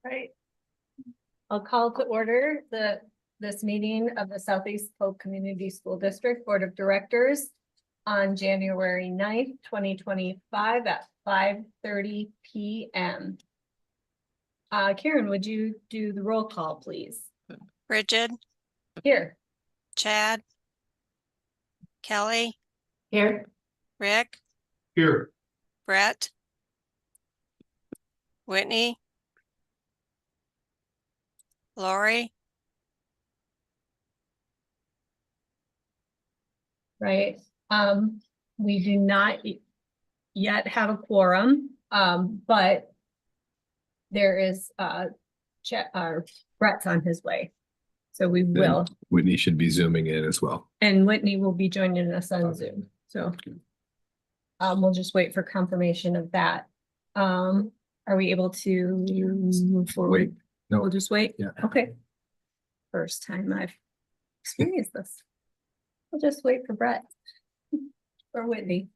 Right. I'll call to order this meeting of the Southeast Polk Community School District Board of Directors on January 9th, 2025 at 5:30 p.m. Karen, would you do the roll call, please? Bridget, Here. Chad, Kelly, Here. Rick, Here. Brett, Whitney, Lori, Right. We do not yet have a quorum, but there is Brett's on his way. So we will. Whitney should be zooming in as well. And Whitney will be joining us on Zoom. So we'll just wait for confirmation of that. Are we able to move forward? Wait, no. We'll just wait? Yeah. Okay. First time I've experienced this. We'll just wait for Brett or Whitney.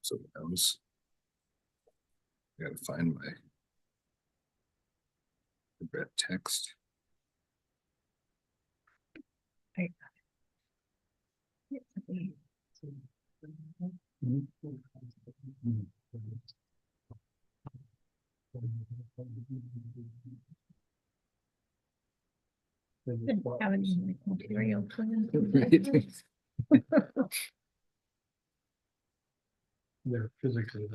So I gotta find my red text. Didn't have any material plan. They're physically.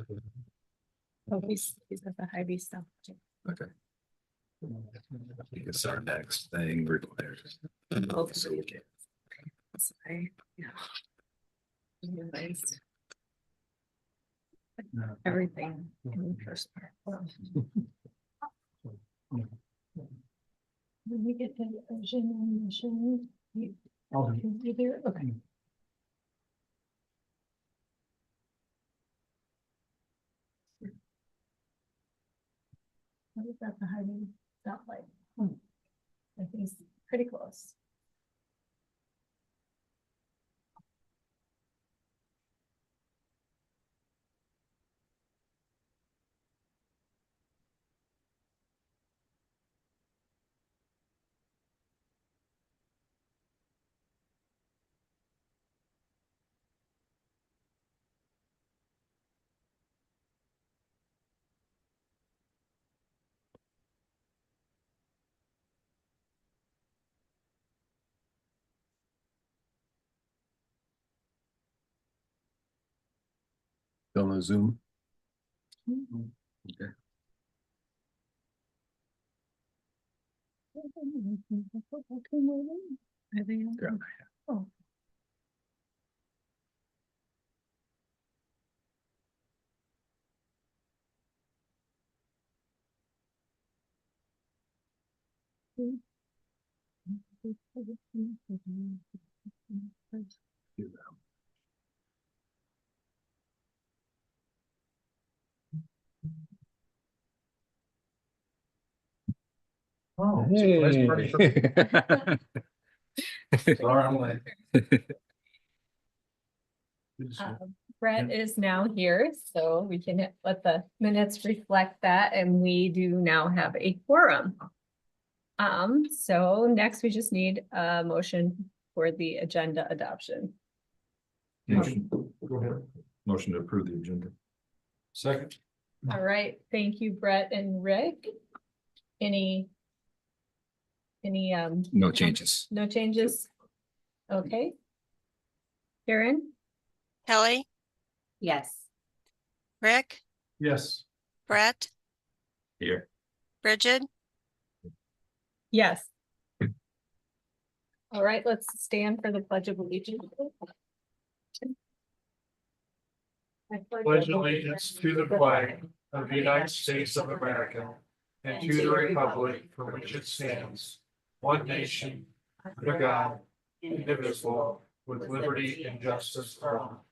Oh, he's at the Hy-Vee stuff. Okay. It's our next thing requires. Oh, so you can. Sorry, yeah. Realized everything in the first part. Well, when we get to the vision and mission, you do it? Okay. What is that, the Hy-Vee stoplight? I think it's pretty close. On the Zoom. Okay. Yeah. Oh. Oh, Hey. party for Sorry, I'm late. Brett is now here, so we can let the minutes reflect that, and we do now have a quorum. So next we just need a motion for the agenda adoption. Motion. Go ahead. Motion to approve the agenda. Second. All right, thank you, Brett and Rick. Any No changes. no changes? Okay. Karen? Kelly, Yes. Rick, Yes. Brett, Here. Bridget, Yes. All right, let's stand for the Pledge of Allegiance. Pledge allegiance to the flag of the United States of America and to the republic for which it stands, one nation, under God, indivisible, with liberty and justice for all.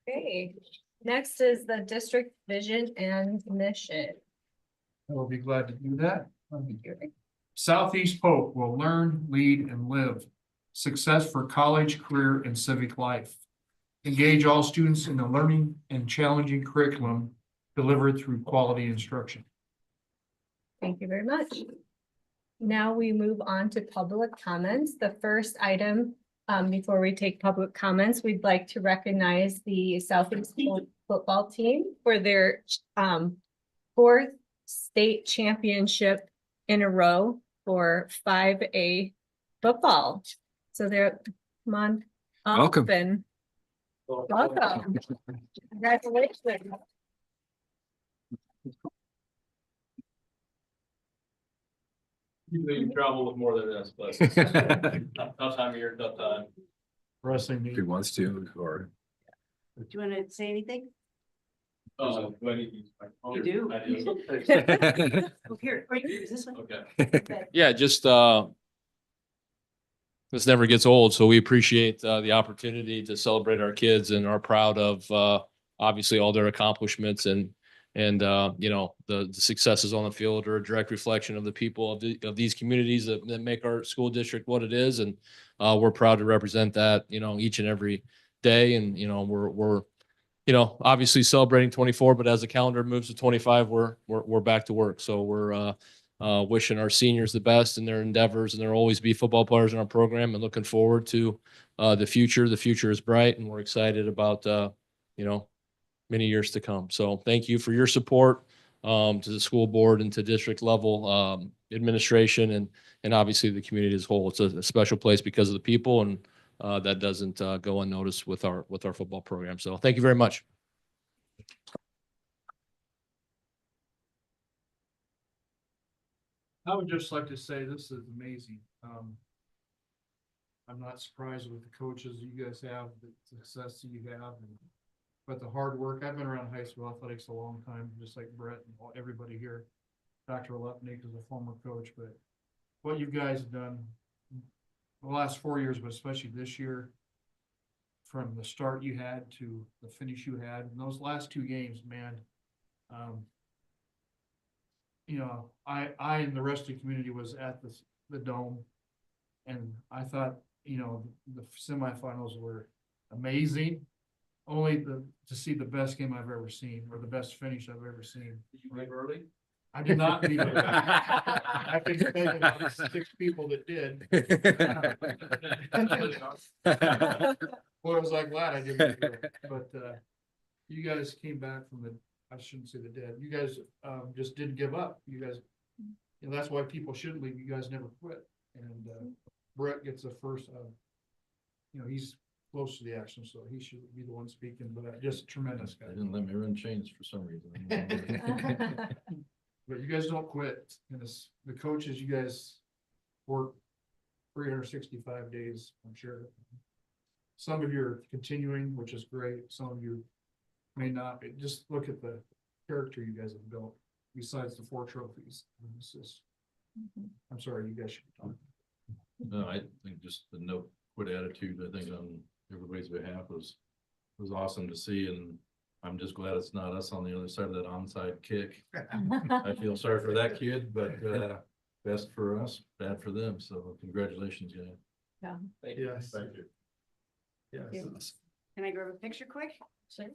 Okay, next is the district vision and mission. I will be glad to do that. Southeast Polk will learn, lead, and live. Success for college, career, and civic life. Engage all students in the learning and challenging curriculum delivered through quality instruction. Thank you very much. Now we move on to public comments. The first item, before we take public comments, we'd like to recognize the Southeast Polk football team for their fourth state championship in a row for 5A football. So they're, come on. up Welcome. and welcome. Congratulations. Usually you travel with more than this, but tough time of year, tough time. Wrestling If he meet. wants to, or. Do you want to say anything? Do I need to use my phone? You do. I do. Oh, here, or is this one? Okay. Okay. Yeah, just, this never gets old, so we appreciate, the opportunity to celebrate our kids and are proud of, obviously all their accomplishments and, you know, the successes on the field are a direct reflection of the people of these communities that make our school district what it is. And, we're proud to represent that, you know, each and every day. And, you know, we're, you know, obviously celebrating 24, but as the calendar moves to 25, we're back to work. So we're, wishing our seniors the best in their endeavors, and there'll always be football players in our program, and looking forward to the future. The future is bright, and we're excited about you know, many years to come. So thank you for your support to the school board and to district level administration and obviously the community as a whole. It's a special place because of the people, and that doesn't go unnoticed with our football program. So thank you very much. I would just like to say this is amazing. I'm not surprised with the coaches you guys have, the success that you have, but the hard work. I've been around high school athletics a long time, just like Brett and everybody here. Dr. Lepnik is a former coach, but what you guys have done the last 4 years, but especially this year, from the start you had to the finish you had, in those last 2 games, man, you know, I and the rest of the community was at the dome, and I thought, you know, the semifinals were amazing. Only to see the best game I've ever seen, or the best finish I've ever seen. Did you leave early? I did not leave it. I can tell you about 6 people that did. Well, I was like glad I didn't do it, but you guys came back from I shouldn't say the dead. You guys just didn't give up. You guys, you know, that's why people shouldn't leave. You guys never quit. And Brett gets the first. You know, he's close to the action, so he should be the one speaking. But just tremendous guy. I didn't let me run chains for some reason. But you guys don't quit. And the coaches, you guys work 365 days, I'm sure. Some of you are continuing, which is great. Some of you may not. Just look at the character you guys have built, besides the 4 trophies. It's just, I'm sorry, you guys should be talking. No, I think just the no quit attitude, I think on everybody's behalf was awesome to see, and I'm just glad it's not us on the other side of that onside kick. I feel sorry for that kid, but best for us, bad for them. So congratulations, guys. Yeah. Thank you. Yes. Thank you. Yes. Can I grab a picture quick? Sure.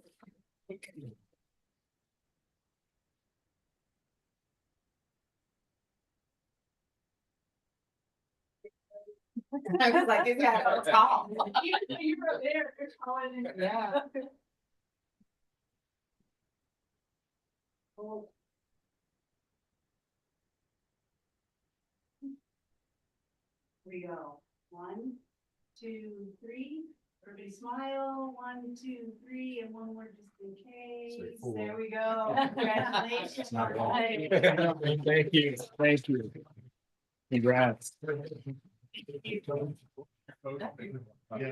I was like, it's got a tall. You were there. Yeah. Here we go. 1, 2, 3. Everybody smile. 1, 2, 3, and one more just in Say case. 4. There we go. Congratulations. Thank you. Thank you. Congrats.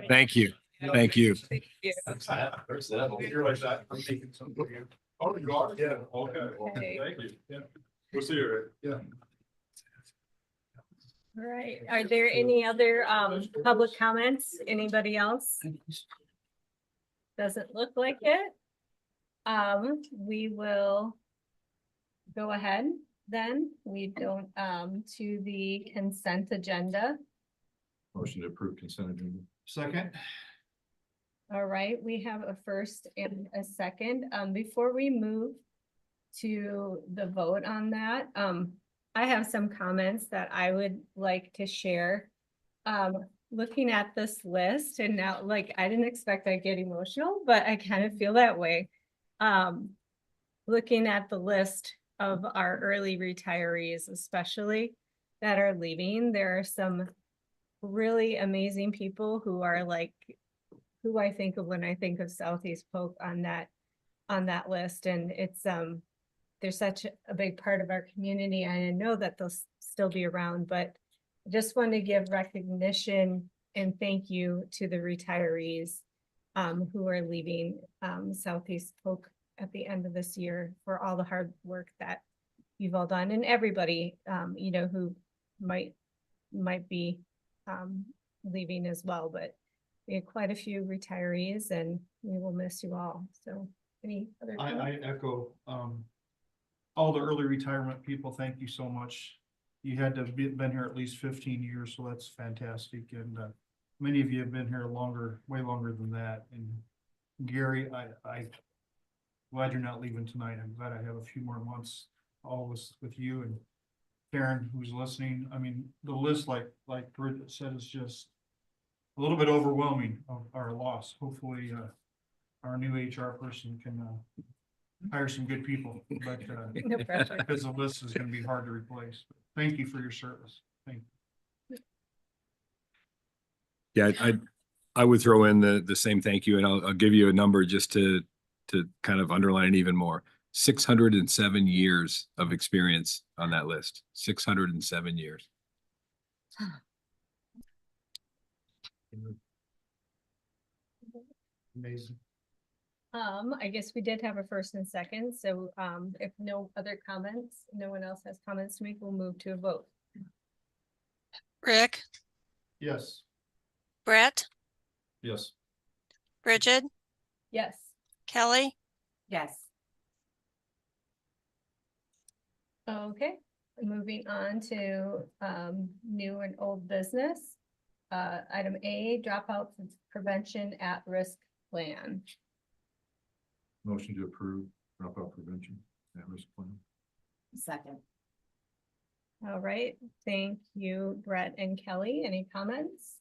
Thank you. Thank you. You're like that. I'm taking some for you. Oh, you are? Yeah, okay. Okay. Thank you. Yeah. We'll see you. Yeah. All right, are there any other public comments? Anybody else? Doesn't look like it. We will go ahead then. We don't to the consent agenda. Motion to approve consent agenda. Second. All right, we have a first and a second. Before we move to the vote on that, I have some comments that I would like to share. Looking at this list and now, like, I didn't expect I'd get emotional, but I kind of feel that way. Looking at the list of our early retirees, especially that are leaving, there are some really amazing people who are like, who I think of when I think of Southeast Polk on that list. And it's, they're such a big part of our community. I know that they'll still be around, but I just want to give recognition and thank you to the retirees who are leaving Southeast Polk at the end of this year for all the hard work that you've all done, and everybody, you know, who might be leaving as well. But we have quite a few retirees and we will miss you all. So any other comments? I echo, all the early retirement people, thank you so much. You had to have been here at least 15 years, so that's fantastic. And, many of you have been here longer, way longer than that. And Gary, I glad you're not leaving tonight. I'm glad I have a few more months always with you, and Karen, who's listening. I mean, the list, like Bridget said, is just a little bit overwhelming of our loss. Hopefully, our new HR person can, hire some good people, but, No pressure. because the list is gonna be hard to replace. Thank you for your service. Thank you. Yeah, I would throw in the same thank you, and I'll give you a number just to kind of underline it even more. 607 years of experience on that list. 607 years. Amazing. I guess we did have a first and second, so if no other comments, no one else has comments to make, we'll move to a vote. Rick, Yes. Brett, Yes. Bridget, Yes. Kelly, Yes. Okay, moving on to new and old business. Item A, dropout prevention at risk plan. Motion to approve dropout prevention at risk plan. Second. All right, thank you, Brett and Kelly. Any comments?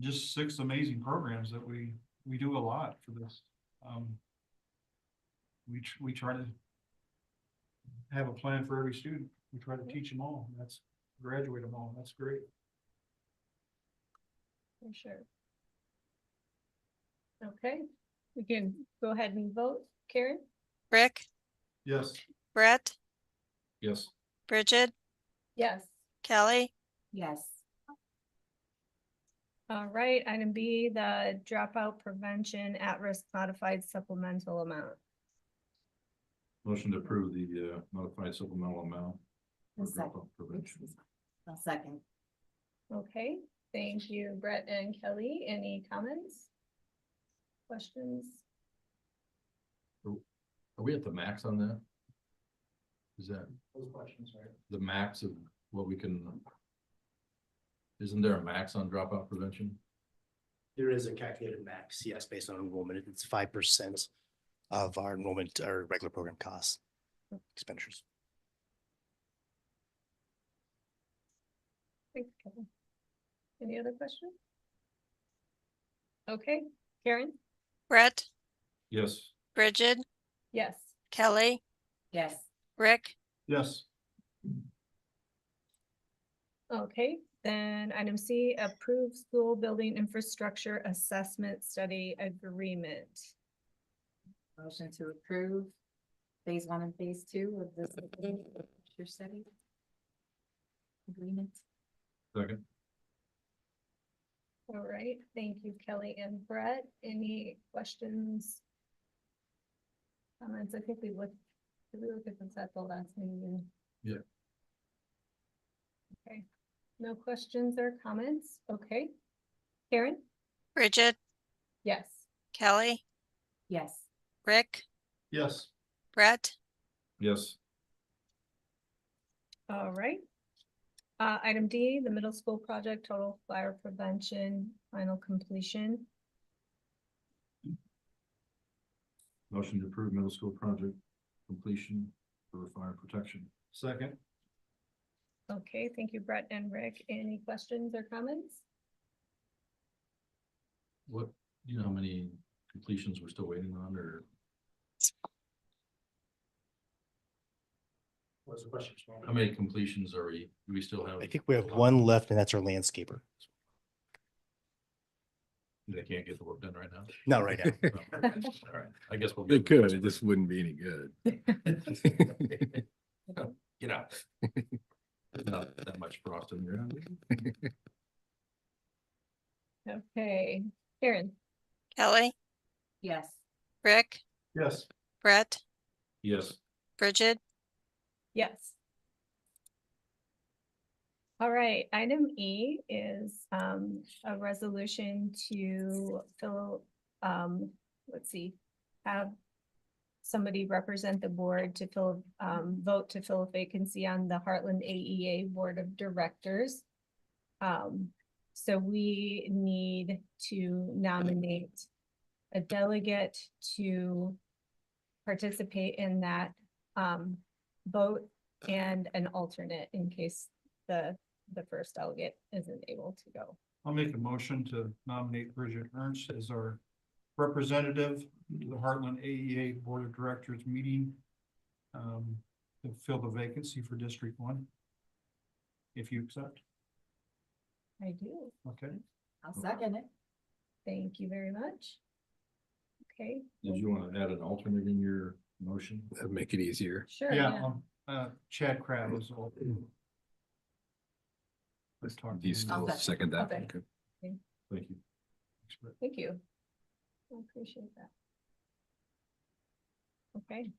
Just 6 amazing programs that we do a lot for this. We try to have a plan for every student. We try to teach them all. That's graduate them all. That's great. For sure. Okay, we can go ahead and vote. Karen? Rick, Yes. Brett, Yes. Bridget, Yes. Kelly, Yes. All right, item B, the dropout prevention at-risk modified supplemental amount. Motion to approve the modified supplemental amount. for Second. dropout prevention. A second. Okay, thank you, Brett and Kelly. Any comments? Questions? Are we at the max on that? Is that Those questions, right? the max of what we can? Isn't there a max on dropout prevention? There is a calculated max, yes, based on enrollment. It's 5% of our enrollment or regular program costs, expenditures. Thanks, Kevin. Any other questions? Okay, Karen? Brett, Yes. Bridget, Yes. Kelly, Yes. Rick, Yes. Okay, then item C, approve school building infrastructure assessment study agreement. Motion to approve phase 1 and phase 2 of this your study agreement. Second. All right, thank you, Kelly and Brett. Any questions? Comments? I think did we look at this at the last meeting? Yeah. Okay, no questions or comments? Okay. Karen? Bridget, Yes. Kelly, Yes. Rick, Yes. Brett, Yes. All right. Item D, the middle school project total fire prevention, final completion. Motion to approve middle school project completion for fire protection. Second. Okay, thank you, Brett and Rick. Any questions or comments? What, do you know how many completions we're still waiting on, or What's the question? how many completions are do we still have? I think we have one left and that's our landscaper. They can't get the work done right now. Not right now. Oh, okay. All right, I guess we'll. They get- could, it just wouldn't be any good. Get out. Not that much frost in there. Okay, Karen? Kelly, Yes. Rick, Yes. Brett, Yes. Bridget, Yes. All right, item E is a resolution to fill, let's see, have somebody represent the board to fill, vote to fill a vacancy on the Heartland AEA Board of Directors. So we need to nominate a delegate to participate in that vote and an alternate in case the first delegate isn't able to go. I'll make a motion to nominate Bridget Ernst as our representative to the Heartland AEA Board of Directors meeting to fill the vacancy for District 1. If you accept, I do. okay? I'll second it. Thank you very much. Okay. Did you want to add an alternate in your motion? That'd make it easier. Sure, Yeah, yeah. Chad Crab is all. Let's talk. Do you still second that? Okay. Okay. Thank you. Thank you. I appreciate that. Okay.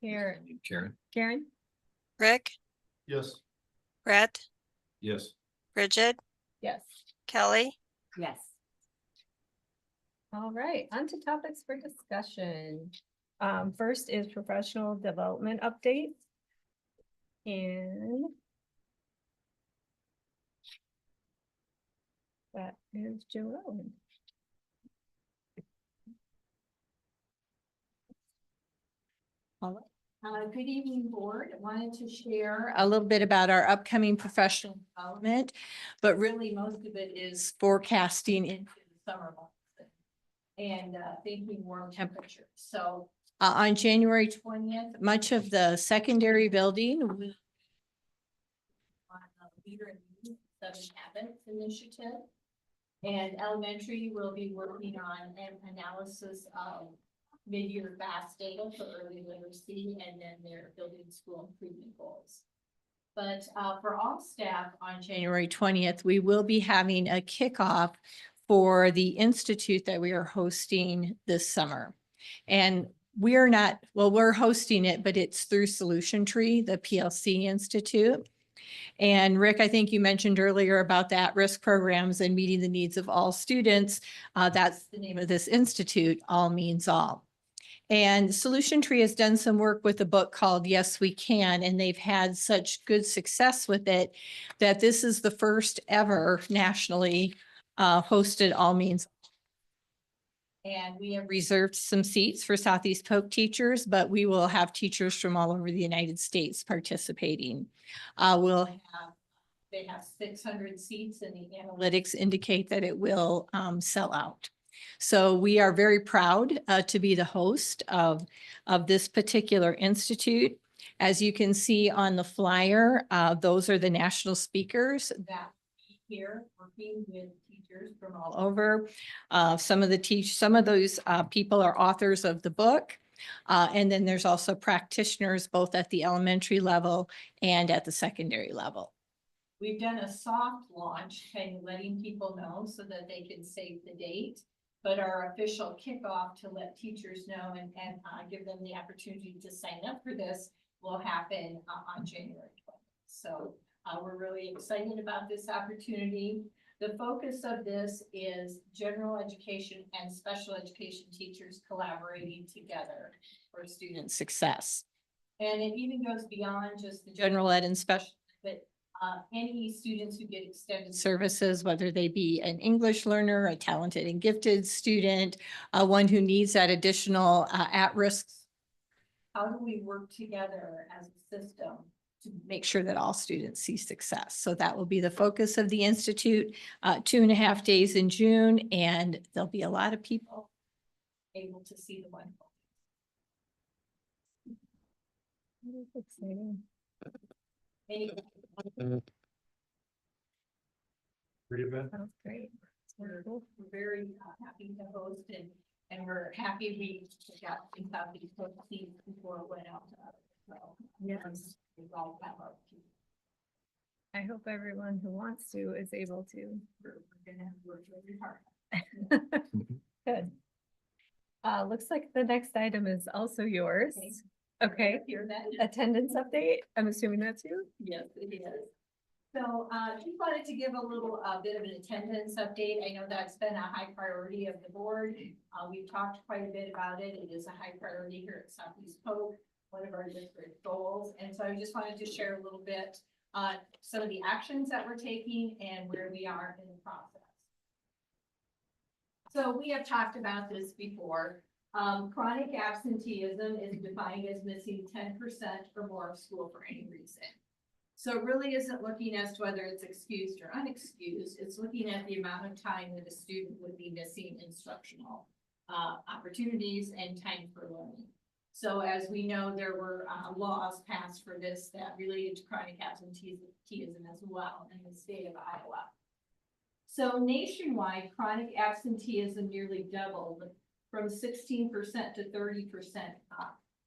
Here, Karen? Rick, Yes. Brett, Yes. Bridget, Yes. Kelly, Yes. All right, on to topics for discussion. First is professional development update. And that is Joellen. Good evening, board. I wanted to share a little bit about our upcoming professional development, but really most of it is forecasting into the summer months and thinking warm temperatures. So on January 20th, much of the secondary building will on the Leader in Need 7 Habits initiative. And elementary will be working on an analysis of mid-year FAST data for early literacy and then their building school improvement goals. But for all staff on January 20th, we will be having a kickoff for the institute that we are hosting this summer. And we're not, well, we're hosting it, but it's through Solution Tree, the PLC Institute. And Rick, I think you mentioned earlier about the at-risk programs and meeting the needs of all students. That's the name of this institute, All Means All. And Solution Tree has done some work with a book called Yes, We Can, and they've had such good success with it that this is the first ever nationally hosted All Means. And we have reserved some seats for Southeast Polk teachers, but we will have teachers from all over the United States participating. They have 600 seats and the analytics indicate that it will sell out. So we are very proud to be the host of this particular institute. As you can see on the flyer, those are the national speakers that be here working with teachers from all over. Some of those people are authors of the book. And then there's also practitioners both at the elementary level and at the secondary level. We've done a soft launch, kind of letting people know so that they can save the date. But our official kickoff to let teachers know and give them the opportunity to sign up for this will happen on January 12th. So we're really excited about this opportunity. The focus of this is general education and special education teachers collaborating together for student success. And it even goes beyond just the general ed and special, but any students who get extended services, whether they be an English learner, a talented and gifted student, one who needs that additional at-risk. How do we work together as a system to make sure that all students see success? So that will be the focus of the Institute, 2.5 days in June, and there'll be a lot of people able to see the wonderful. That's exciting. Any Pretty bad. Sounds great. We're very happy to host and we're happy we got things out these teams before it went out to others. So, Yes. we all have our team. I hope everyone who wants to is able to. We're gonna work really hard. Good. Looks like the next item is also yours. Thanks. Okay, Hear that? attendance update. I'm assuming that's you. Yes, it is. So, just wanted to give a little bit of an attendance update. I know that's been a high priority of the board. We've talked quite a bit about it. It is a high priority here at Southeast Polk, one of our district goals. And so I just wanted to share a little bit, some of the actions that we're taking and where we are in the process. So we have talked about this before. Chronic absenteeism is defined as missing 10% or more of school for any reason. So it really isn't looking as to whether it's excused or unexcused. It's looking at the amount of time that a student would be missing instructional opportunities and time for learning. So as we know, there were laws passed for this that related to chronic absenteeism as well in the state of Iowa. So nationwide, chronic absenteeism nearly doubled from 16% to 30%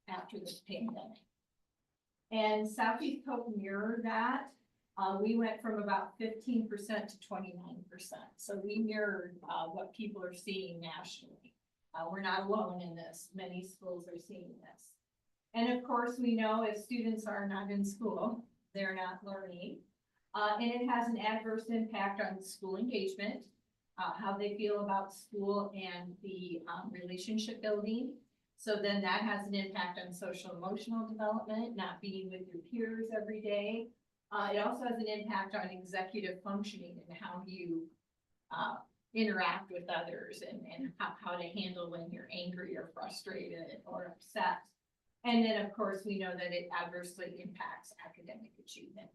after this pandemic. And Southeast Polk mirrored that. We went from about 15% to 29%. So we mirrored what people are seeing nationally. We're not alone in this. Many schools are seeing this. And of course, we know if students are not in school, they're not learning. And it has an adverse impact on school engagement, how they feel about school and the relationship building. So then that has an impact on social emotional development, not being with your peers every day. It also has an impact on executive functioning and how you interact with others and how to handle when you're angry or frustrated or upset. And then, of course, we know that it adversely impacts academic achievement.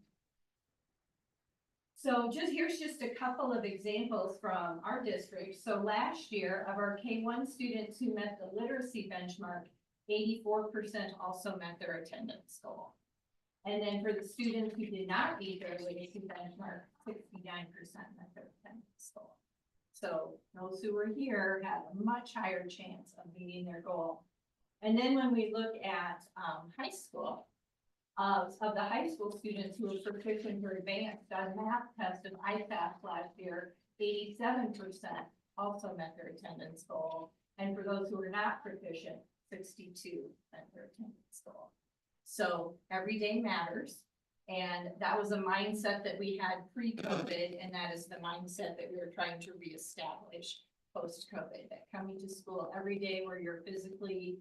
So here's just a couple of examples from our district. So last year, of our K-1 students who met the literacy benchmark, 84% also met their attendance goal. And then for the students who did not meet their literacy benchmark, 69% met their attendance goal. So those who were here had a much higher chance of meeting their goal. And then when we look at high school, of the high school students who were proficient or advanced on math test of IFAS last year, 87% also met their attendance goal. And for those who were not proficient, 62 met their attendance goal. So every day matters. And that was a mindset that we had pre-COVID, and that is the mindset that we were trying to reestablish post-COVID, that coming to school every day where you're physically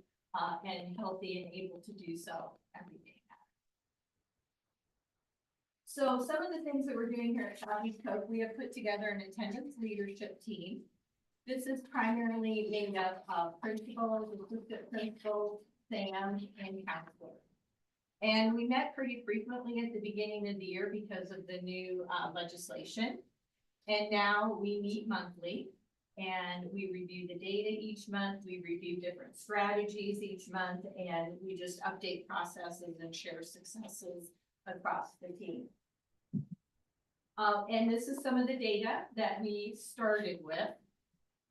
and healthy and able to do so every day. So some of the things that we're doing here at Southeast Polk, we have put together an attendance leadership team. This is primarily made up of principals, assistant principals, SAM, and counselors. And we met pretty frequently at the beginning of the year because of the new legislation. And now we meet monthly and we review the data each month. We review different strategies each month, and we just update processes and share successes across the team. And this is some of the data that we started with.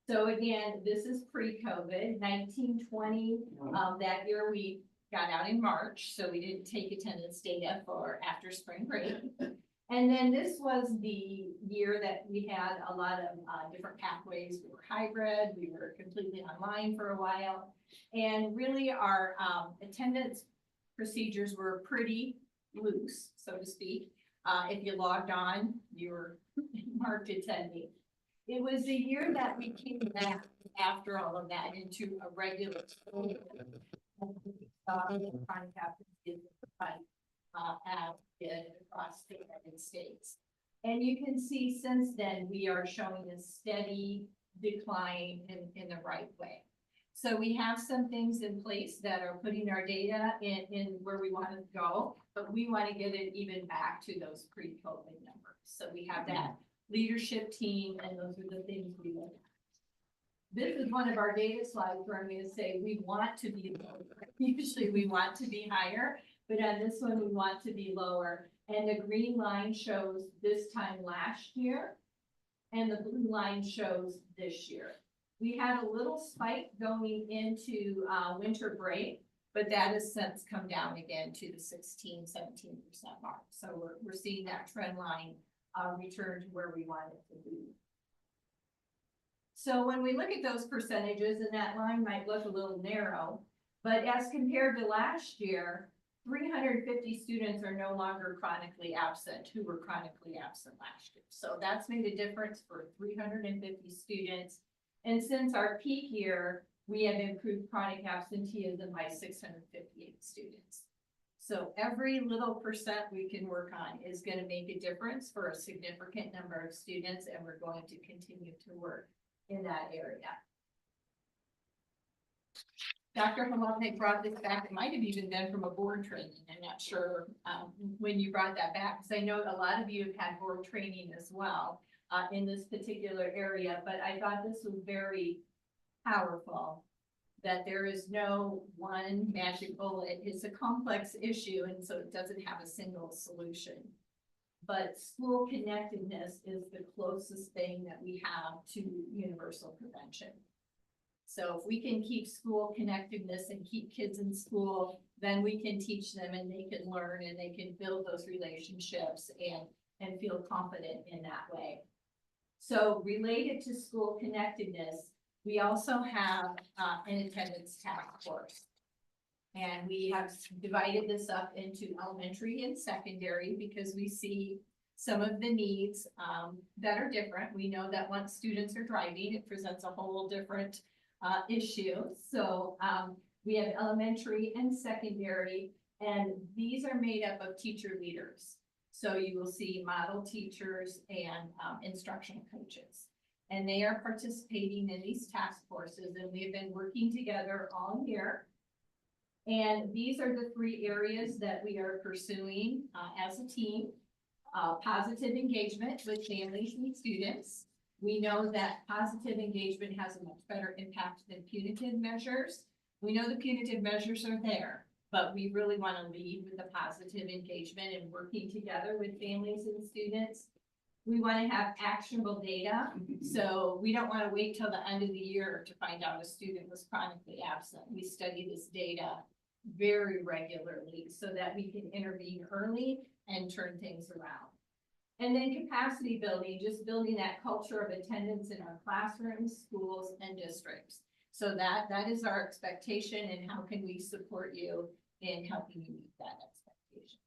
So again, this is pre-COVID, 1920. That year we got out in March, so we didn't take attendance data for after spring break. And then this was the year that we had a lot of different pathways. We were hybrid, we were completely online for a while. And really our attendance procedures were pretty loose, so to speak. If you logged on, you were marked attending. It was the year that we came back after all of that into a regular school. Across the United States. And you can see since then, we are showing a steady decline in the right way. So we have some things in place that are putting our data in where we want to go, but we want to get it even back to those pre-COVID numbers. So we have that leadership team, and those are the things we look at. This is one of our data slides where I'm going to say we want to be lower. Usually we want to be higher, but on this one, we want to be lower. And the green line shows this time last year, and the blue line shows this year. We had a little spike going into winter break, but that has since come down again to the 16, 17% mark. So we're seeing that trend line return to where we want it to be. So when we look at those percentages, and that line might look a little narrow, but as compared to last year, 350 students are no longer chronically absent who were chronically absent last year. So that's made a difference for 350 students. And since our peak year, we have improved chronic absenteeism by 658 students. So every little percent we can work on is going to make a difference for a significant number of students, and we're going to continue to work in that area. Dr. Halotnik brought this back. It might have even been from a board training. I'm not sure when you brought that back, because I know a lot of you have had board training as well in this particular area, but I thought this was very powerful, that there is no one magic bullet. It's a complex issue, and so it doesn't have a single solution. But school connectedness is the closest thing that we have to universal prevention. So if we can keep school connectedness and keep kids in school, then we can teach them, and they can learn, and they can build those relationships and feel confident in that way. So related to school connectedness, we also have an attendance task force. And we have divided this up into elementary and secondary because we see some of the needs that are different. We know that once students are driving, it presents a whole different issue. So we have elementary and secondary, and these are made up of teacher leaders. So you will see model teachers and instructional coaches. And they are participating in these task forces, and we have been working together all year. And these are the 3 areas that we are pursuing as a team. Positive engagement with families and students. We know that positive engagement has a much better impact than punitive measures. We know the punitive measures are there, but we really want to lead with the positive engagement and working together with families and students. We want to have actionable data. So we don't want to wait till the end of the year to find out a student was chronically absent. We study this data very regularly so that we can intervene early and turn things around. And then capacity building, just building that culture of attendance in our classrooms, schools, and districts. So that is our expectation, and how can we support you in helping you meet that expectation.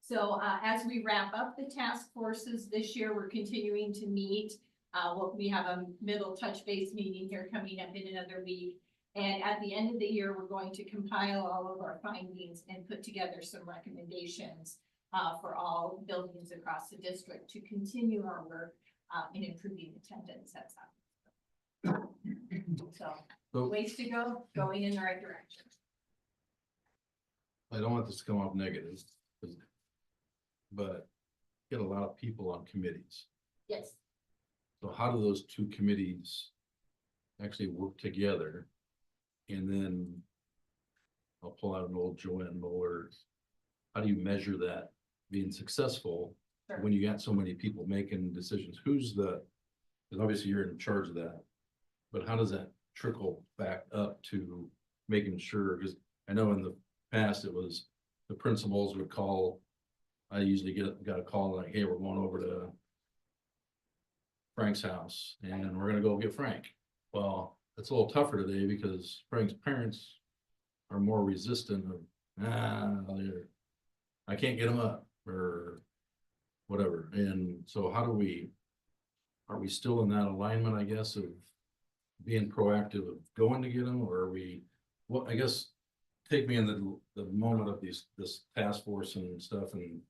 So as we wrap up the task forces this year, we're continuing to meet. We have a middle touch base meeting here coming up in another week. And at the end of the year, we're going to compile all of our findings and put together some recommendations for all buildings across the district to continue our work in improving attendance at South. So ways to go, going in the right direction. I don't want this to come off negative, but get a lot of people on committees. Yes. So how do those 2 committees actually work together? And then I'll pull out an old Joanne Mueller. How do you measure that being successful Sure. when you got so many people making decisions? Who's because obviously you're in charge of that, but how does that trickle back up to making sure? Because I know in the past it was the principals would call I usually got a call like, hey, we're going over to Frank's house and we're gonna go get Frank. Well, it's a little tougher today because Frank's parents are more resistant of, I can't get them up or whatever. And so how do we, are we still in that alignment, I guess, of being proactive of going to get them, or are we, well, I guess, take me in the moment of this task force and stuff and.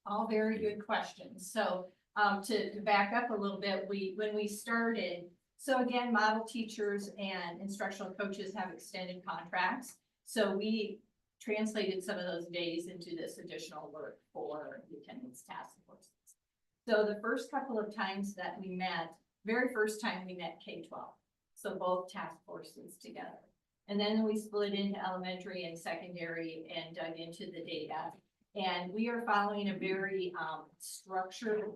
All very good questions. So, to back up a little bit, when we started, so again, model teachers and instructional coaches have extended contracts. So we translated some of those days into this additional work for the attendance task forces. So the first couple of times that we met, very first time we met K-12. So both task forces together. And then we split into elementary and secondary and dug into the data. And we are following a very structured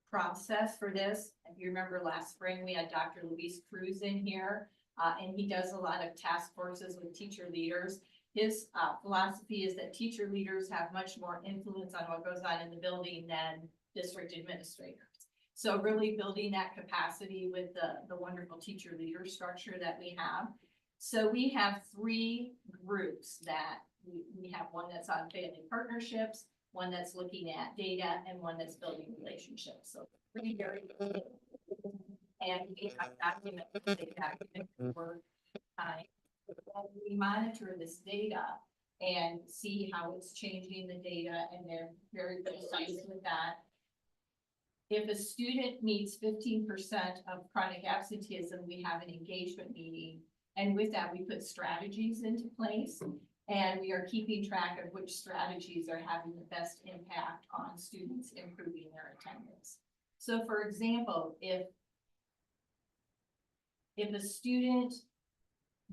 process for this. If you remember last spring, we had Dr. Luis Cruz in here, and he does a lot of task forces with teacher leaders. His philosophy is that teacher leaders have much more influence on what goes on in the building than district administrators. So really building that capacity with the wonderful teacher leader structure that we have. So we have 3 groups that we have: one that's on family partnerships, one that's looking at data, and one that's building relationships. So 3 very good. And we have document work time. We monitor this data and see how it's changing the data, and they're very precise with that. If a student meets 15% of chronic absenteeism, we have an engagement meeting. And with that, we put strategies into place, and we are keeping track of which strategies are having the best impact on students improving their attendance. So for example, if a student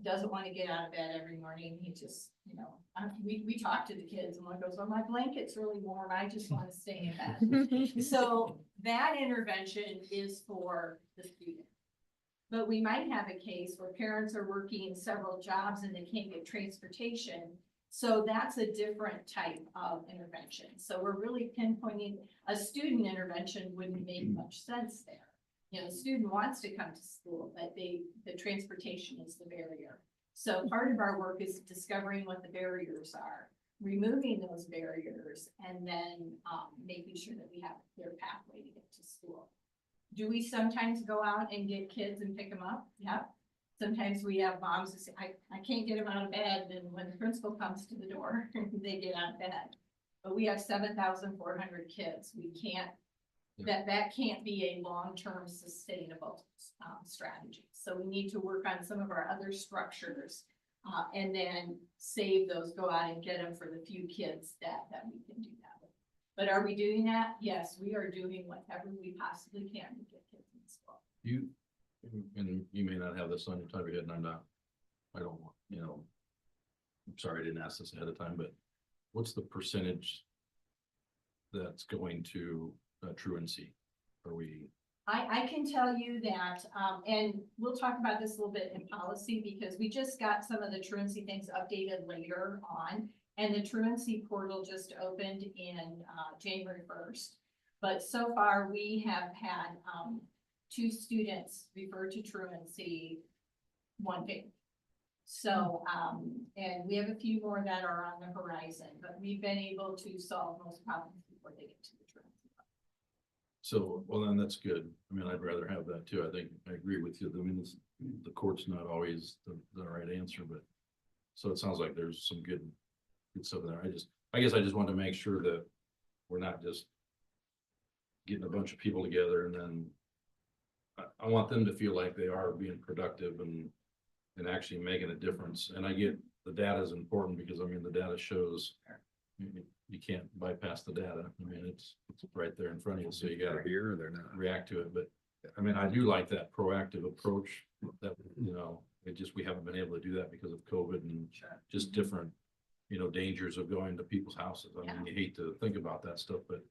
doesn't want to get out of bed every morning, he just, we talk to the kids and one goes, well, my blanket's really warm, I just want to stay in bed. So that intervention is for the student. But we might have a case where parents are working several jobs and they can't get transportation. So that's a different type of intervention. So we're really pinpointing. A student intervention wouldn't make much sense there. The student wants to come to school, but the transportation is the barrier. So part of our work is discovering what the barriers are, removing those barriers, and then making sure that we have a clear pathway to get to school. Do we sometimes go out and get kids and pick them up? Yep. Sometimes we have moms who say, I can't get them out of bed. And when the principal comes to the door, they get out of bed. But we have 7,400 kids. We can't, that can't be a long-term sustainable strategy. So we need to work on some of our other structures and then save those, go out and get them for the few kids that we can do that with. But are we doing that? Yes, we are doing whatever we possibly can to get kids in school. And you may not have this on your top of your head, and I don't want, I'm sorry I didn't ask this ahead of time, but what's the percentage that's going to truancy? Are we? I can tell you that, and we'll talk about this a little bit in policy because we just got some of the truancy things updated later on. And the truancy portal just opened in January 1st. But so far we have had 2 students referred to truancy, 1 family. So, and we have a few more that are on the horizon, but we've been able to solve most problems before they get to the truancy. So, well, then that's good. I mean, I'd rather have that too. I think I agree with you. I mean, the court's not always the right answer, but so it sounds like there's some good stuff there. I guess I just want to make sure that we're not just getting a bunch of people together and then I want them to feel like they are being productive and actually making a difference. And I get the data is important because I mean, the data shows you can't bypass the data. I mean, it's right there in front of you. So you got to here or they're not. react to it. But I mean, I do like that proactive approach that, we haven't been able to do that because of COVID and just different, dangers of going to people's houses. I mean, you hate to think about that stuff, but,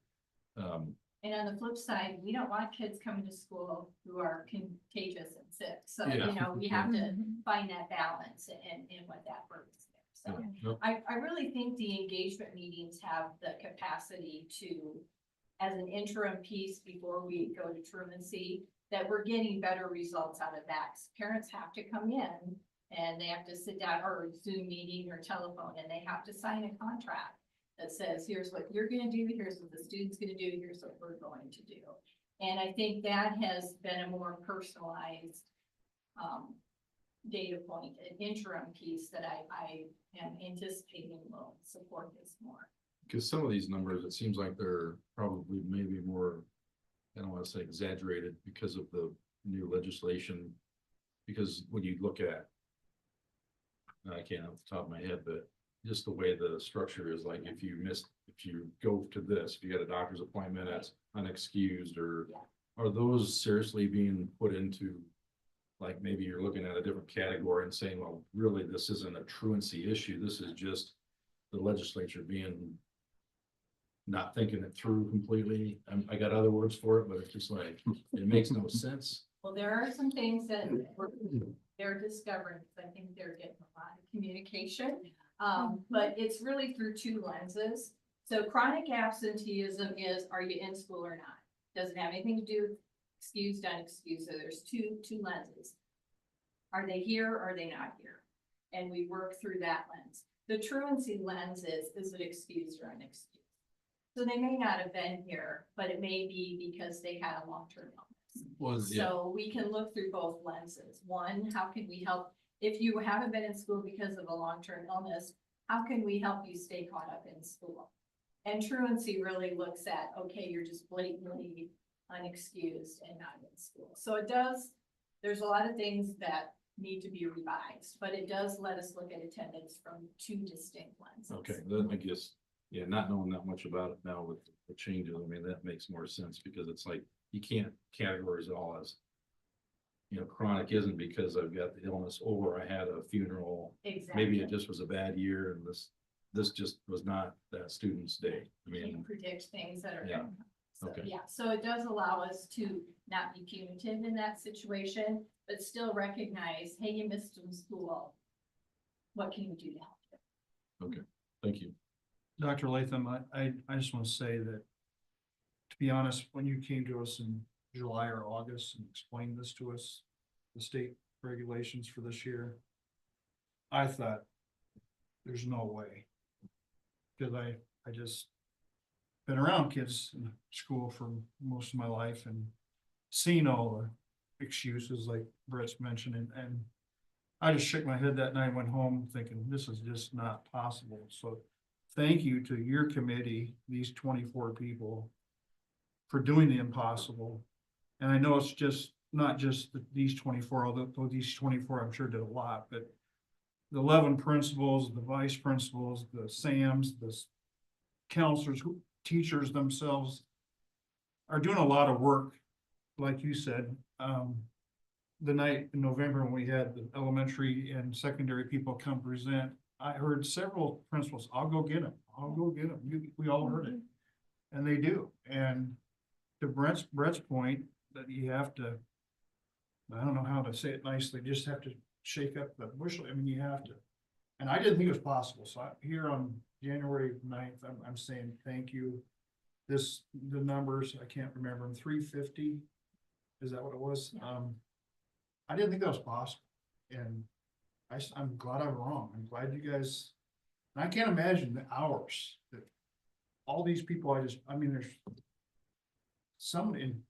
and on the flip side, we don't want kids coming to school who are contagious and sick. So, Yeah. we have to find that balance and what that works there. Nope. I really think the engagement meetings have the capacity to, as an interim piece before we go to truancy, that we're getting better results out of that. 'Cause parents have to come in and they have to sit down or Zoom meeting or telephone, and they have to sign a contract that says, here's what you're gonna do, here's what the student's gonna do, here's what we're going to do. And I think that has been a more personalized data point, an interim piece that I am anticipating will support this more. Because some of these numbers, it seems like they're probably maybe more, I don't want to say exaggerated because of the new legislation. Because when you look at, I can't off the top of my head, but just the way the structure is, like if you go to this, if you got a doctor's appointment that's unexcused, or are those seriously being put into, like maybe you're looking at a different category and saying, well, really, this isn't a truancy issue. This is just the legislature being not thinking it through completely. I got other words for it, but it's just like, it makes no sense. Well, there are some things that they're discovering, because I think they're getting a lot of communication. But it's really through two lenses. So chronic absenteeism is, are you in school or not? Doesn't have anything to do with excused, unexcused. So there's two lenses. Are they here or are they not here? And we work through that lens. The truancy lens is it excused or unexcused? So they may not have been here, but it may be because they had a long-term illness. So we can look through both lenses. One, how can we help? If you haven't been in school because of a long-term illness, how can we help you stay caught up in school? And truancy really looks at, okay, you're just blatantly unexcused and not in school. So it does, there's a lot of things that need to be revised, but it does let us look at attendance from two distinct lenses. Okay, then I guess, yeah, not knowing that much about it now with the changes, I mean, that makes more sense, because it's like, you can't categorize it all as, chronic isn't because I've got the illness, or I had a funeral. Exactly. Maybe it just was a bad year, and this just was not that student's day. I You can mean, predict things that are Yeah. gonna happen. So, Okay. yeah, so it does allow us to not be punitive in that situation, but still recognize, hey, you missed some school. What can you do to help you? thank you. Dr. Latham, I just want to say that, to be honest, when you came to us in July or August and explained this to us, the state regulations for this year, I thought, there's no way. Because I just been around kids in school for most of my life and seen all the excuses like Brett's mentioned, and I just shook my head that night, went home thinking, this is just not possible. So thank you to your committee, these 24 people, for doing the impossible. And I know it's just not just these 24, although these 24 I'm sure did a lot, but the 11 principals, the vice principals, the SAMs, the counselors, teachers themselves are doing a lot of work. Like you said, the night in November when we had the elementary and secondary people come present, I heard several principals, I'll go get them. I'll go get them. We all heard it. And they do. And to Brett's point, that you have to, I don't know how to say it nicely, just have to shake up the bushel. I mean, you have to. And I didn't think it was possible. So here on January 9th, I'm saying thank you. The numbers, I can't remember them, 350. Is that what it was? I didn't think that was possible. And I'm glad I'm wrong. I'm glad you guys, and I can't imagine the hours that all these people, I mean, there's some in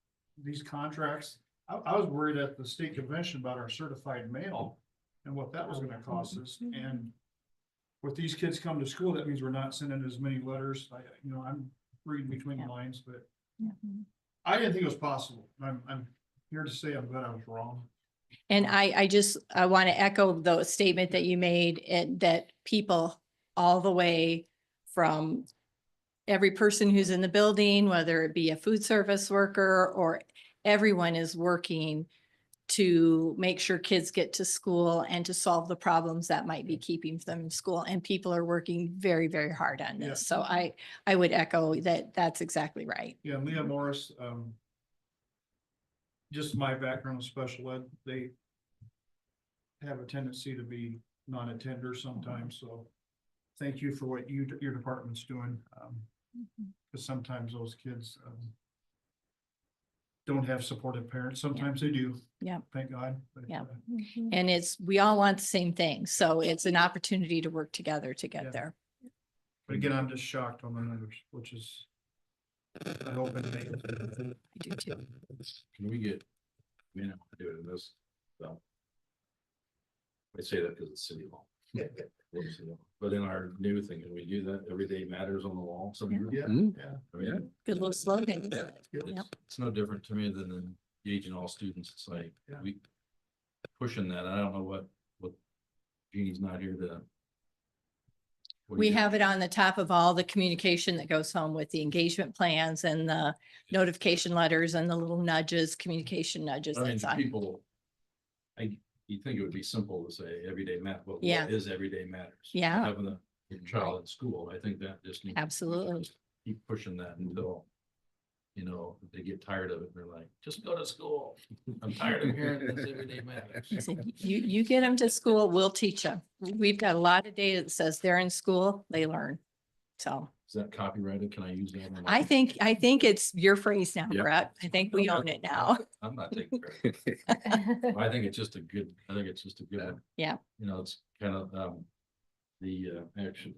these contracts. I was worried at the state convention about our certified mail and what that was gonna cost us. And with these kids come to school, that means we're not sending as many letters. I'm reading between the lines, but I didn't think it was possible. I'm here to say I'm glad I was wrong. And I want to echo the statement that you made, that people all the way from every person who's in the building, whether it be a food service worker or everyone is working to make sure kids get to school and to solve the problems that might be keeping them in school. And people are working very, very hard on Yeah. this. So I would echo that. That's exactly right. Yeah, Leah Morris, just my background in special ed, they have a tendency to be non-attenders sometimes, so thank you for what your department's doing. Because sometimes those kids don't have supportive parents. Sometimes they do. Yeah. Thank God. But, Yeah. Mhm. And we all want the same thing. So it's an opportunity to work together to Yeah. get there. But again, I'm just shocked on the numbers, which is, I hope it makes. I do too. Can we get, we don't have to do it in this, so. I say that because it's city hall. But in our new thing, can we do that? Every day matters on the wall. So Yeah. Mhm. I mean, Good little slogan. it's no different to me than engaging all students. It's like, Yeah. we pushing that. I don't know what Jeannie's not here to. what do We you- have it on the top of all the communication that goes home with the engagement plans and the notification letters and the little nudges, communication nudges. I mean, That's on. people. You think it would be simple to say everyday math, but Yeah. what is everyday matters? Yeah. Having a child in school, I think that just needs. Absolutely. just Keep pushing that until, they get tired of it. They're like, just go to school. I'm tired of hearing this everyday matters. I said, you get them to school, we'll teach them. We've got a lot of data that says they're in school, they learn. So Is that copyrighted? Can I use that? or not? I think it's your phrase now, Yeah. Brett. I think we own it now. I'm not taking credit. I think it's just a good, Yeah. It's kind of, the action.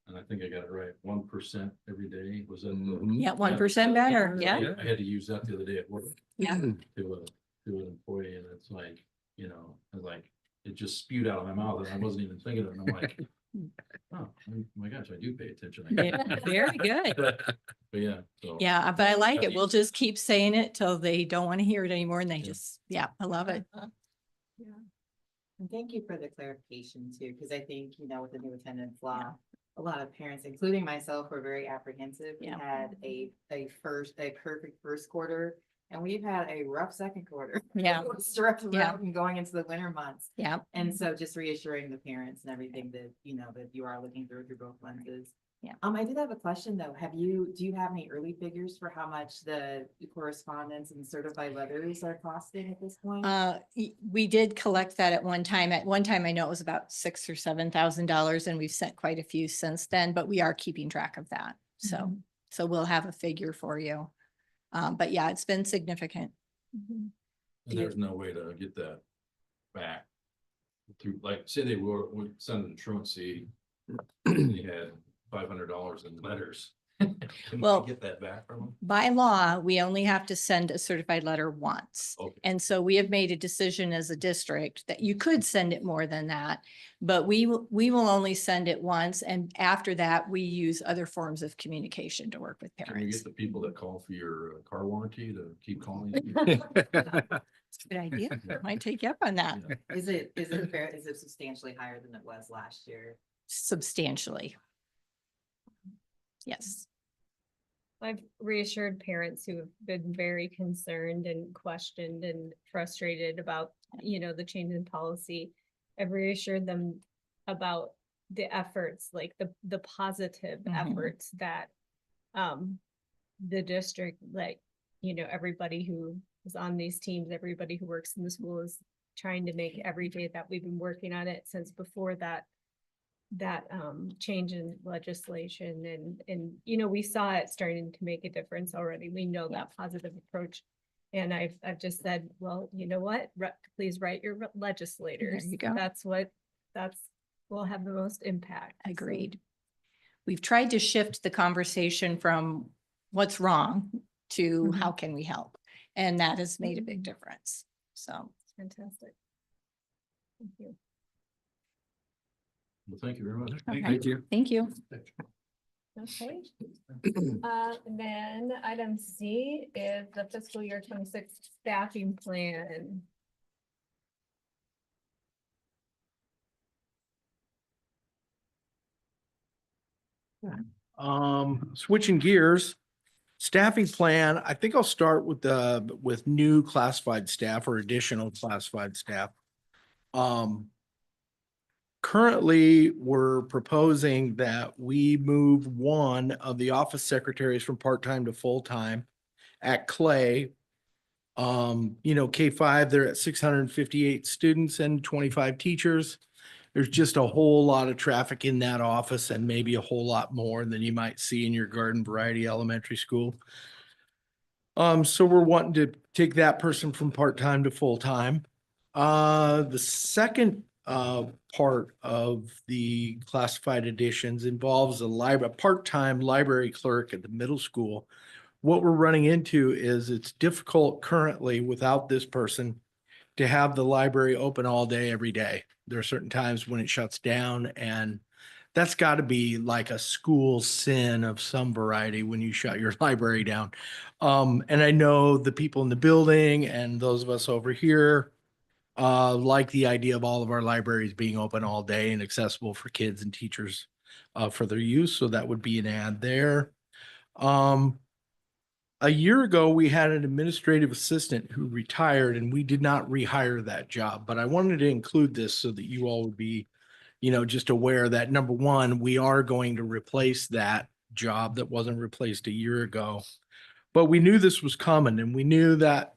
And I think I got it right. 1% every day was that? Mhm. Yeah, 1% better. Yeah. I had to use that the other day at work. Yeah. To an employee, and it's like, I was like, it just spewed out of my mouth and I wasn't even thinking of it. And I'm like, oh my gosh, I do pay attention. I guess. Yeah, very good. But yeah, so. Yeah, but I like it. We'll just keep saying it till they don't want to hear it anymore and they just, yeah, I love it. And thank you for the clarification too, because I think, with the new attendance law, a lot of parents, including myself, were very apprehensive. We Yeah. had a perfect first quarter, and we've had a rough second quarter. Yeah. Strep Yeah. throat and going into the winter months. Yeah. And so just reassuring the parents and everything that, that you are looking through both lenses. Yeah. I did have a question though. Do you have any early figures for how much the correspondence and certified letters are costing at this point? We did collect that at one time. At one time, I know it was about $6,000 or $7,000 and we've sent quite a few since then, but we are keeping track of that. So we'll have a figure for you. But yeah, it's been significant. And there's no way to get that back through, like, say they would send a truancy, they had $500 in letters. Can we Well, get that back from them? By law, we only have to send a certified letter once. Okay. And so we have made a decision as a district that you could send it more than that, but we will only send it once. And after that, we use other forms of communication to work with Can we parents. get the people that call for your car warranty to keep calling? It's a good idea. Might take you up on that Yeah. Is it fair? Is it substantially higher than it was last year? substantially. Yes. I've reassured parents who have been very concerned and questioned and frustrated about, the change in policy. I've reassured them about the efforts, like the positive Mhm. efforts that the district, like, everybody who is on these teams, everybody who works in the school is trying to make every day that we've been working on it since before that change in legislation and we saw it starting to make a difference already. We know that positive approach. And I've just said, well, you know what, please write your legislators. There you go. Will have the most impact. So, Agreed. We've tried to shift the conversation from what's wrong to how can we help? And that has made a big difference. So. it's fantastic. Thank you. Well, thank you very much. Okay. Thank you. Thank you. Okay. And then item C is the fiscal year 26 staffing plan. Switching gears, staffing plan, I think I'll start with new classified staff or additional classified staff. Currently, we're proposing that we move one of the office secretaries from part-time to full-time at Clay. K-5, they're at 658 students and 25 teachers. there's just a whole lot of traffic in that office and maybe a whole lot more than you might see in your garden variety elementary school. So we're wanting to take that person from part-time to full-time. The second part of the classified additions involves a part-time library clerk at the middle school. What we're running into is it's difficult currently without this person to have the library open all day, every day. There are certain times when it shuts down, and that's got to be like a school sin of some variety when you shut your library down. And I know the people in the building and those of us over here like the idea of all of our libraries being open all day and accessible for kids and teachers for their use. So that would be an ad there. A year ago, we had an administrative assistant who retired, and we did not rehire that job. But I wanted to include this so that you all would be, just aware that number one, we are going to replace that job that wasn't replaced a year ago. But we knew this was coming, and we knew that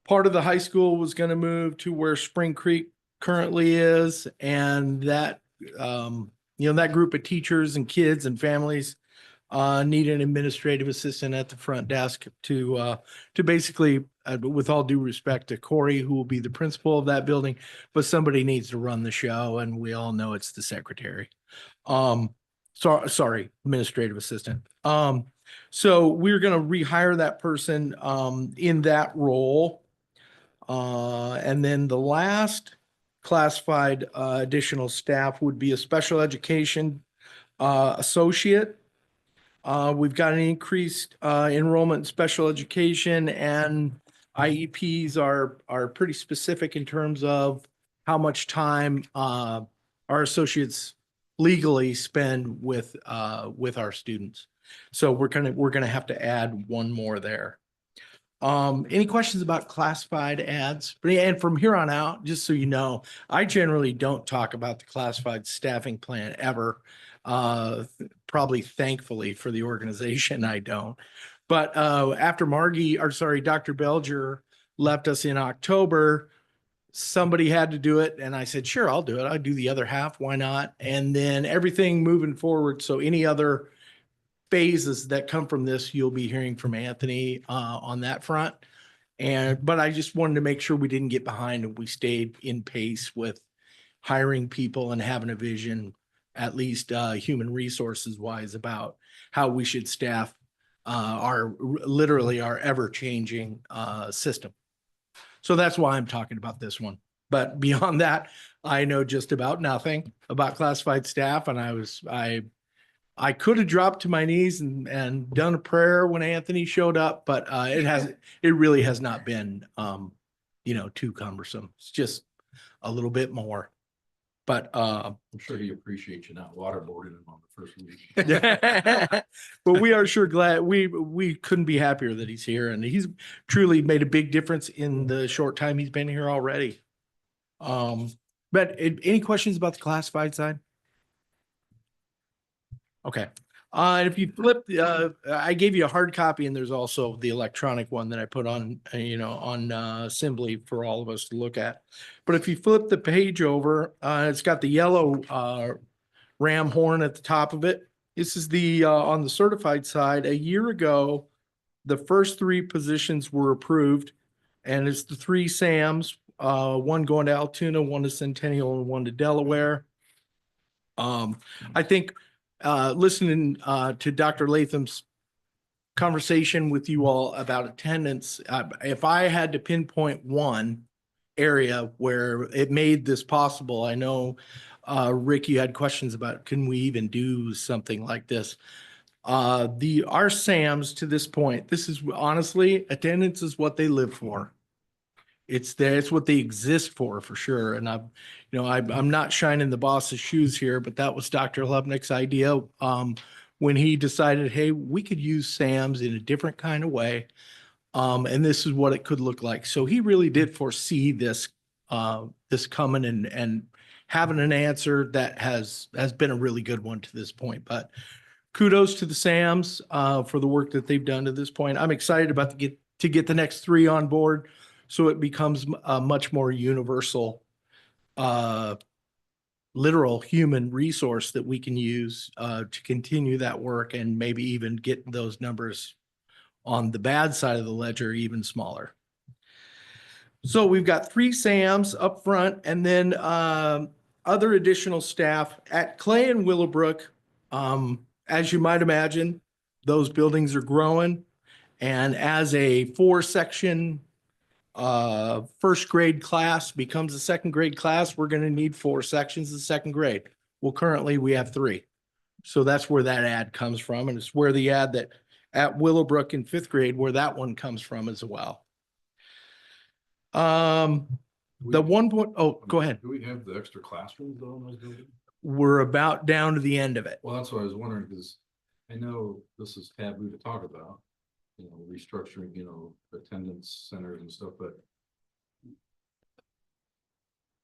part of the high school was going to move to where Spring Creek currently is, and that that group of teachers and kids and families need an administrative assistant at the front desk to basically, with all due respect to Corey, who will be the principal of that building, but somebody needs to run the show, and we all know it's the secretary. Sorry, administrative assistant. So we're going to rehire that person in that role. And then the last classified additional staff would be a special education associate. We've got an increased enrollment in special education, and IEPs are pretty specific in terms of how much time our associates legally spend with our students. So we're gonna have to add one more there. Any questions about classified ads? And from here on out, just so you know, I generally don't talk about the classified staffing plan ever. Probably thankfully for the organization, I don't. But after Dr. Belger left us in October, somebody had to do it. And I said, sure, I'll do it. I'll do the other half. Why not? And then everything moving forward. So any other phases that come from this, you'll be hearing from Anthony on that front. But I just wanted to make sure we didn't get behind and we stayed in pace with hiring people and having a vision, at least human resources wise, about how we should staff our ever-changing system. So that's why I'm talking about this one. But beyond that, I know just about nothing about classified staff, and I could have dropped to my knees and done a prayer when Anthony showed up, but it really has not been too cumbersome. It's just a little bit more. But I'm sure he appreciates you not waterboarding him on the first week. but we are sure glad we couldn't be happier that he's here, and he's truly made a big difference in the short time he's been here already. But any questions about the classified side? Okay. And if you flip, I gave you a hard copy, and there's also the electronic one that I put on, on Assembly for all of us to look at. But if you flip the page over, it's got the yellow ram horn at the top of it. This is the on the certified side. A year ago, the first three positions were approved, and it's the three SAMs, one going to Altoona, one to Centennial, and one to Delaware. I think listening to Dr. Latham's conversation with you all about attendance, if I had to pinpoint one area where it made this possible, I know, Rick, you had questions about, can we even do something like this? Our SAMs to this point, this is honestly, attendance is what they live for. It's what they exist for sure. And I'm not shining the boss's shoes here, but that was Dr. Lubnick's idea when he decided, hey, we could use SAMs in a different kind of way. And this is what it could look like. So he really did foresee this coming and having an answer that has been a really good one to this point. But kudos to the SAMs for the work that they've done to this point. I'm excited about to get the next three on board, so it becomes a much more universal literal human resource that we can use to continue that work and maybe even get those numbers on the bad side of the ledger even smaller. So we've got 3 SAMs up front and then other additional staff at Clay and Willowbrook. As you might imagine, those buildings are growing. And as a 4-section first grade class becomes a second grade class, we're going to need 4 sections of second grade. Well, currently we have 3. So that's where that ad comes from. And it's where the ad that at Willowbrook in 5th grade, where that one comes from as well. The one point, oh, go ahead. Do we have the extra classrooms though in those buildings? We're about down to the end of it. Well, that's what I was wondering, because I know this is taboo to talk about, restructuring, attendance centers and stuff, but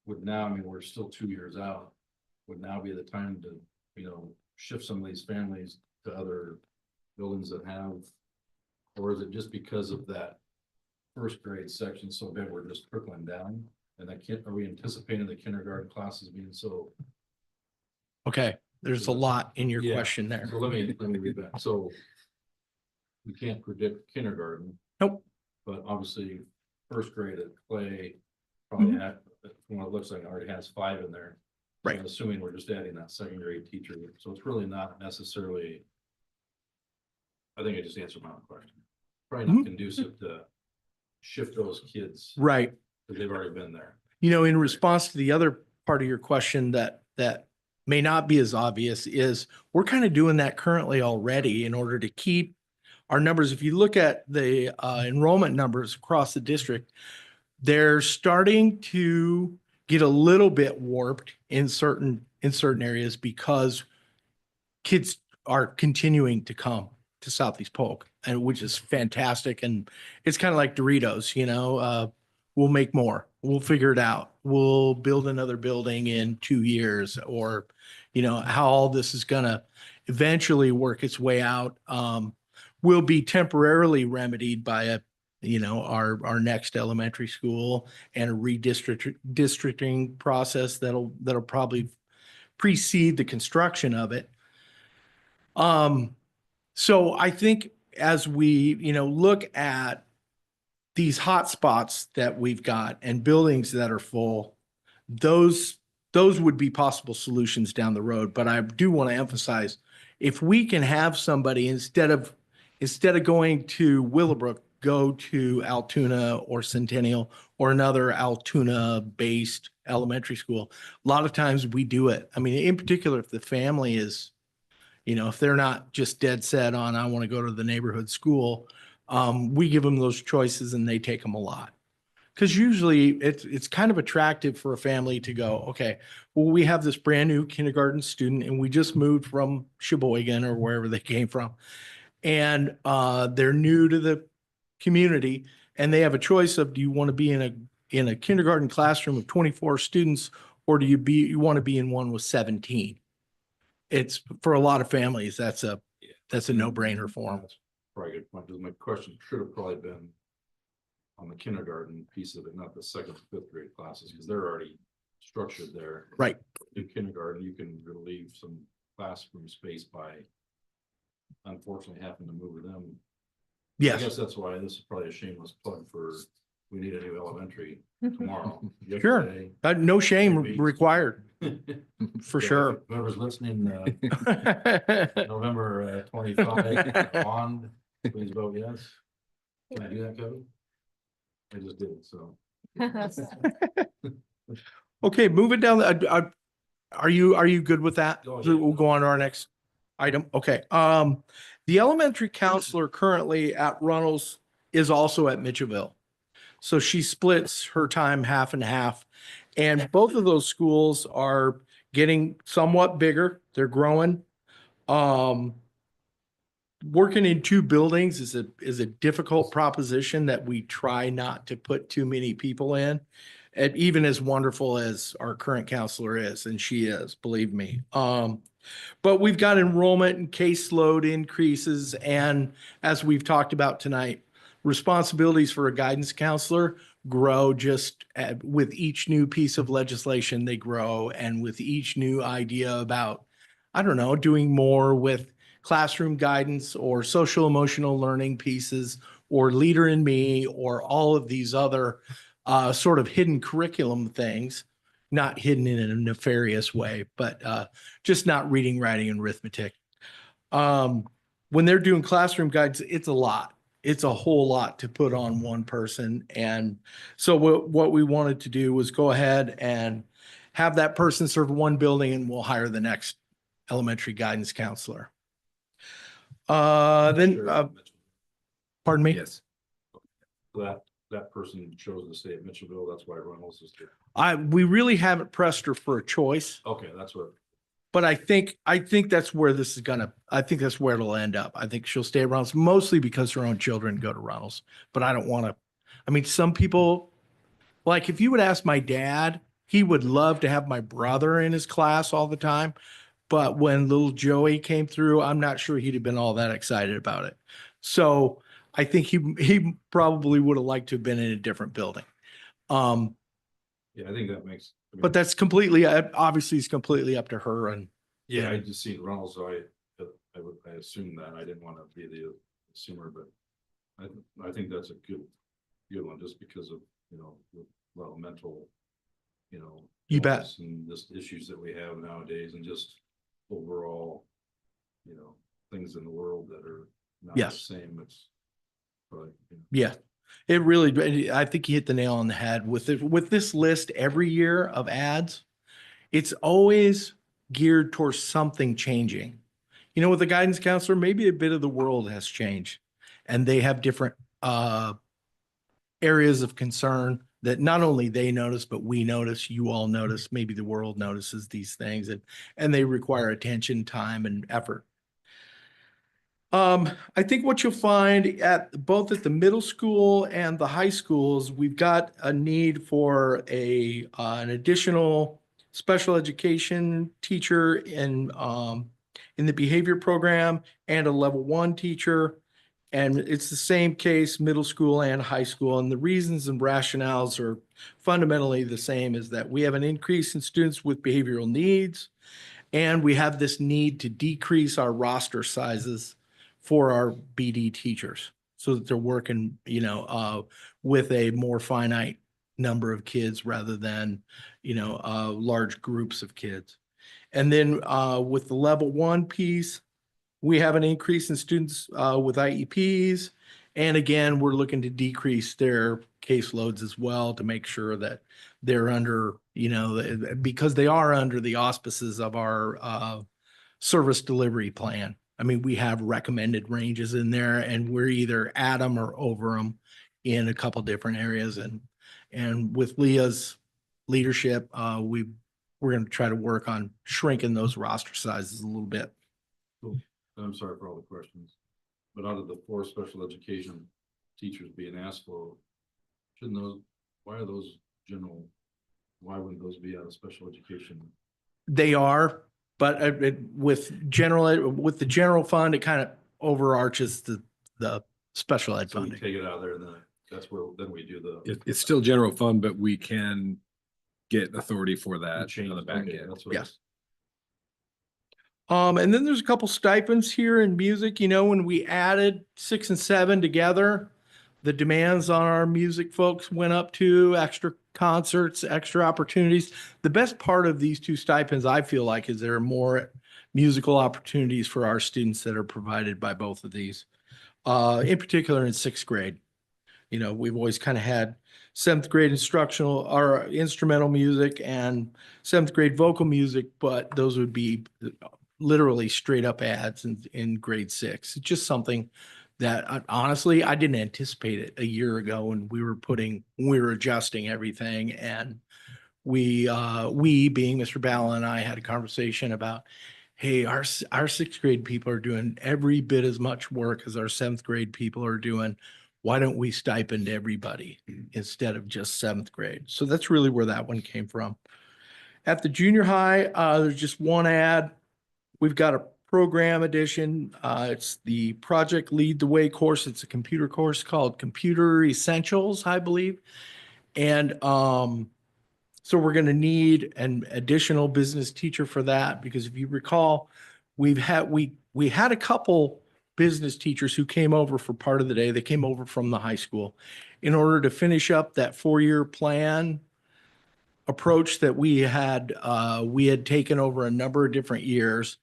would now, I mean, we're still 2 years out, would now be the time to, shift some of these families to other buildings that have, or is it just because of that first grade section so big, we're just trickling down? And are we anticipating the kindergarten classes being so? Okay, there's a lot in your Yeah. question there. So let me read that. So we can't predict kindergarten. Nope. But obviously, first grade at Clay probably Mhm. had, from what it looks like, already has 5 in there. So Right. I'm assuming we're just adding that second grade teacher, so it's really not necessarily. I think I just answered my own question. Probably not Mhm. conducive to shift those kids, Right. because they've already been there. In response to the other part of your question that may not be as obvious is we're kind of doing that currently already in order to keep our numbers. If you look at the enrollment numbers across the district, they're starting to get a little bit warped in certain areas because kids are continuing to come to Southeast Polk, and which is fantastic. And it's kind of like Doritos, we'll make more, we'll figure it out. We'll build another building in 2 years, or, how all this is gonna eventually work its way out, will be temporarily remedied by our next elementary school and a districting process that'll probably precede the construction of it. So I think as we, look at these hot spots that we've got and buildings that are full, those would be possible solutions down the road. But I do want to emphasize, if we can have somebody instead of going to Willowbrook, go to Altoona or Centennial or another Altoona-based elementary school, a lot of times we do it. I mean, in particular, if the family is, if they're not just dead set on, I want to go to the neighborhood school, we give them those choices and they take them a lot. Because usually it's kind of attractive for a family to go, okay, well, we have this brand new kindergarten student and we just moved from Sheboygan or wherever they came from. And they're new to the community and they have a choice of, do you want to be in a kindergarten classroom of 24 students, or do you want to be in one with 17? It's, for a lot of families, that's a no-brainer for them. That's probably a good point, because my question should have probably been on the kindergarten piece of it, not the 2nd to 5th grade classes, because they're already structured there. Right. In kindergarten, you can relieve some classroom space by unfortunately having to move them. I Yes, guess that's why this is probably a shameless plug for, we need a new elementary tomorrow. Sure. yesterday. no shame Maybe. required, for So sure. Whoever's listening, November 25, bond, please vote yes. Can I do that, Kevin? I just did, so. Okay, moving down, are you good with that? Oh, yeah. We'll go on to our next item. Okay. The elementary counselor currently at Runnels is also at Mitchellville. So she splits her time half and half. And both of those schools are getting somewhat bigger. They're growing. Working in 2 buildings is a difficult proposition that we try not to put too many people in. And even as wonderful as our current counselor is, and she is, believe me. But we've got enrollment and caseload increases, and as we've talked about tonight, responsibilities for a guidance counselor grow just with each new piece of legislation, they grow. And with each new idea about, I don't know, doing more with classroom guidance or social emotional learning pieces or Leader in Me or all of these other sort of hidden curriculum things, not hidden in a nefarious way, but just not reading, writing, and arithmetic. When they're doing classroom guides, it's a lot. It's a whole lot to put on one person. And so what we wanted to do was go ahead and have that person serve one building, and we'll hire the next elementary guidance counselor. Pardon me? Yes. That person chose to stay at Mitchellville. That's why Reynolds is there. We really haven't pressed her for a choice, Okay, that's what. but I think that's where this is I think that's where it'll end up. I think she'll stay at Reynolds mostly because her own children go to Reynolds, but I don't want to, I mean, some people, like if you would ask my dad, he would love to have my brother in his class all the time. But when little Joey came through, I'm not sure he'd have been all that excited about it. So I think he probably would have liked to have been in a different building. Yeah, I think that makes. I mean, But that's completely, obviously it's completely up to her. And yeah, I just seen Reynolds, so I assumed that. I didn't want to be the assumer, but I think that's a good one, just because of, a lot of mental, You bet. illness and just issues that we have nowadays, and just overall, things in the world that are not the Yes. same. It's but yeah, it really, I think you hit the nail on the head with it. With this list every year of ads, it's always geared towards something changing. With the guidance counselor, maybe a bit of the world has changed and they have different areas of concern that not only they notice, but we notice, you all notice, maybe the world notices these things, and they require attention, time, and effort. I think what you'll find at both at the middle school and the high schools, we've got a need for an additional special education teacher in the behavior program and a level 1 teacher. And it's the same case, middle school and high school. And the reasons and rationales are fundamentally the same, is that we have an increase in students with behavioral needs, and we have this need to decrease our roster sizes for our BD teachers so that they're working, with a more finite number of kids rather than, large groups of kids. And then with the level 1 piece, we have an increase in students with IEPs. And again, we're looking to decrease their caseloads as well to make sure that they're under, because they are under the auspices of our service delivery plan. I mean, we have recommended ranges in there, and we're either at them or over them in a couple different areas. And with Leah's leadership, we're going to try to work on shrinking those roster sizes a little bit. I'm sorry for all the questions, but out of the 4 special education teachers being asked for, why are those general? Why wouldn't those be out of special education? They are, but with the general fund, it kind of overarches the special ed So we funding. take it out of there, and then we do the. It's still general fund, but we can get authority for that change on the back okay, end. that's what Yeah. it's- And then there's a couple stipends here in music. When we added 6 and 7 together, the demands on our music folks went up to extra concerts, extra opportunities. The best part of these 2 stipends, I feel like, is there are more musical opportunities for our students that are provided by both of these. In particular in 6th grade. We've always kind of had 7th grade instructional or instrumental music and 7th grade vocal music, but those would be literally straight up ads in grade 6. It's just something that honestly, I didn't anticipate it a year ago when we were adjusting everything. And we being Mr. Ballin and I had a conversation about, hey, our 6th grade people are doing every bit as much work as our 7th grade people are doing. Why don't we stipend everybody instead of just 7th grade? So that's really where that one came from. At the junior high, there's just one ad. We've got a program edition. It's the Project Lead the Way course. It's a computer course called Computer Essentials, I believe. And so we're going to need an additional business teacher for that, because if you recall, we had a couple business teachers who came over for part of the day. They came over from the high school in order to finish up that 4-year plan approach that we had taken over a number of different years.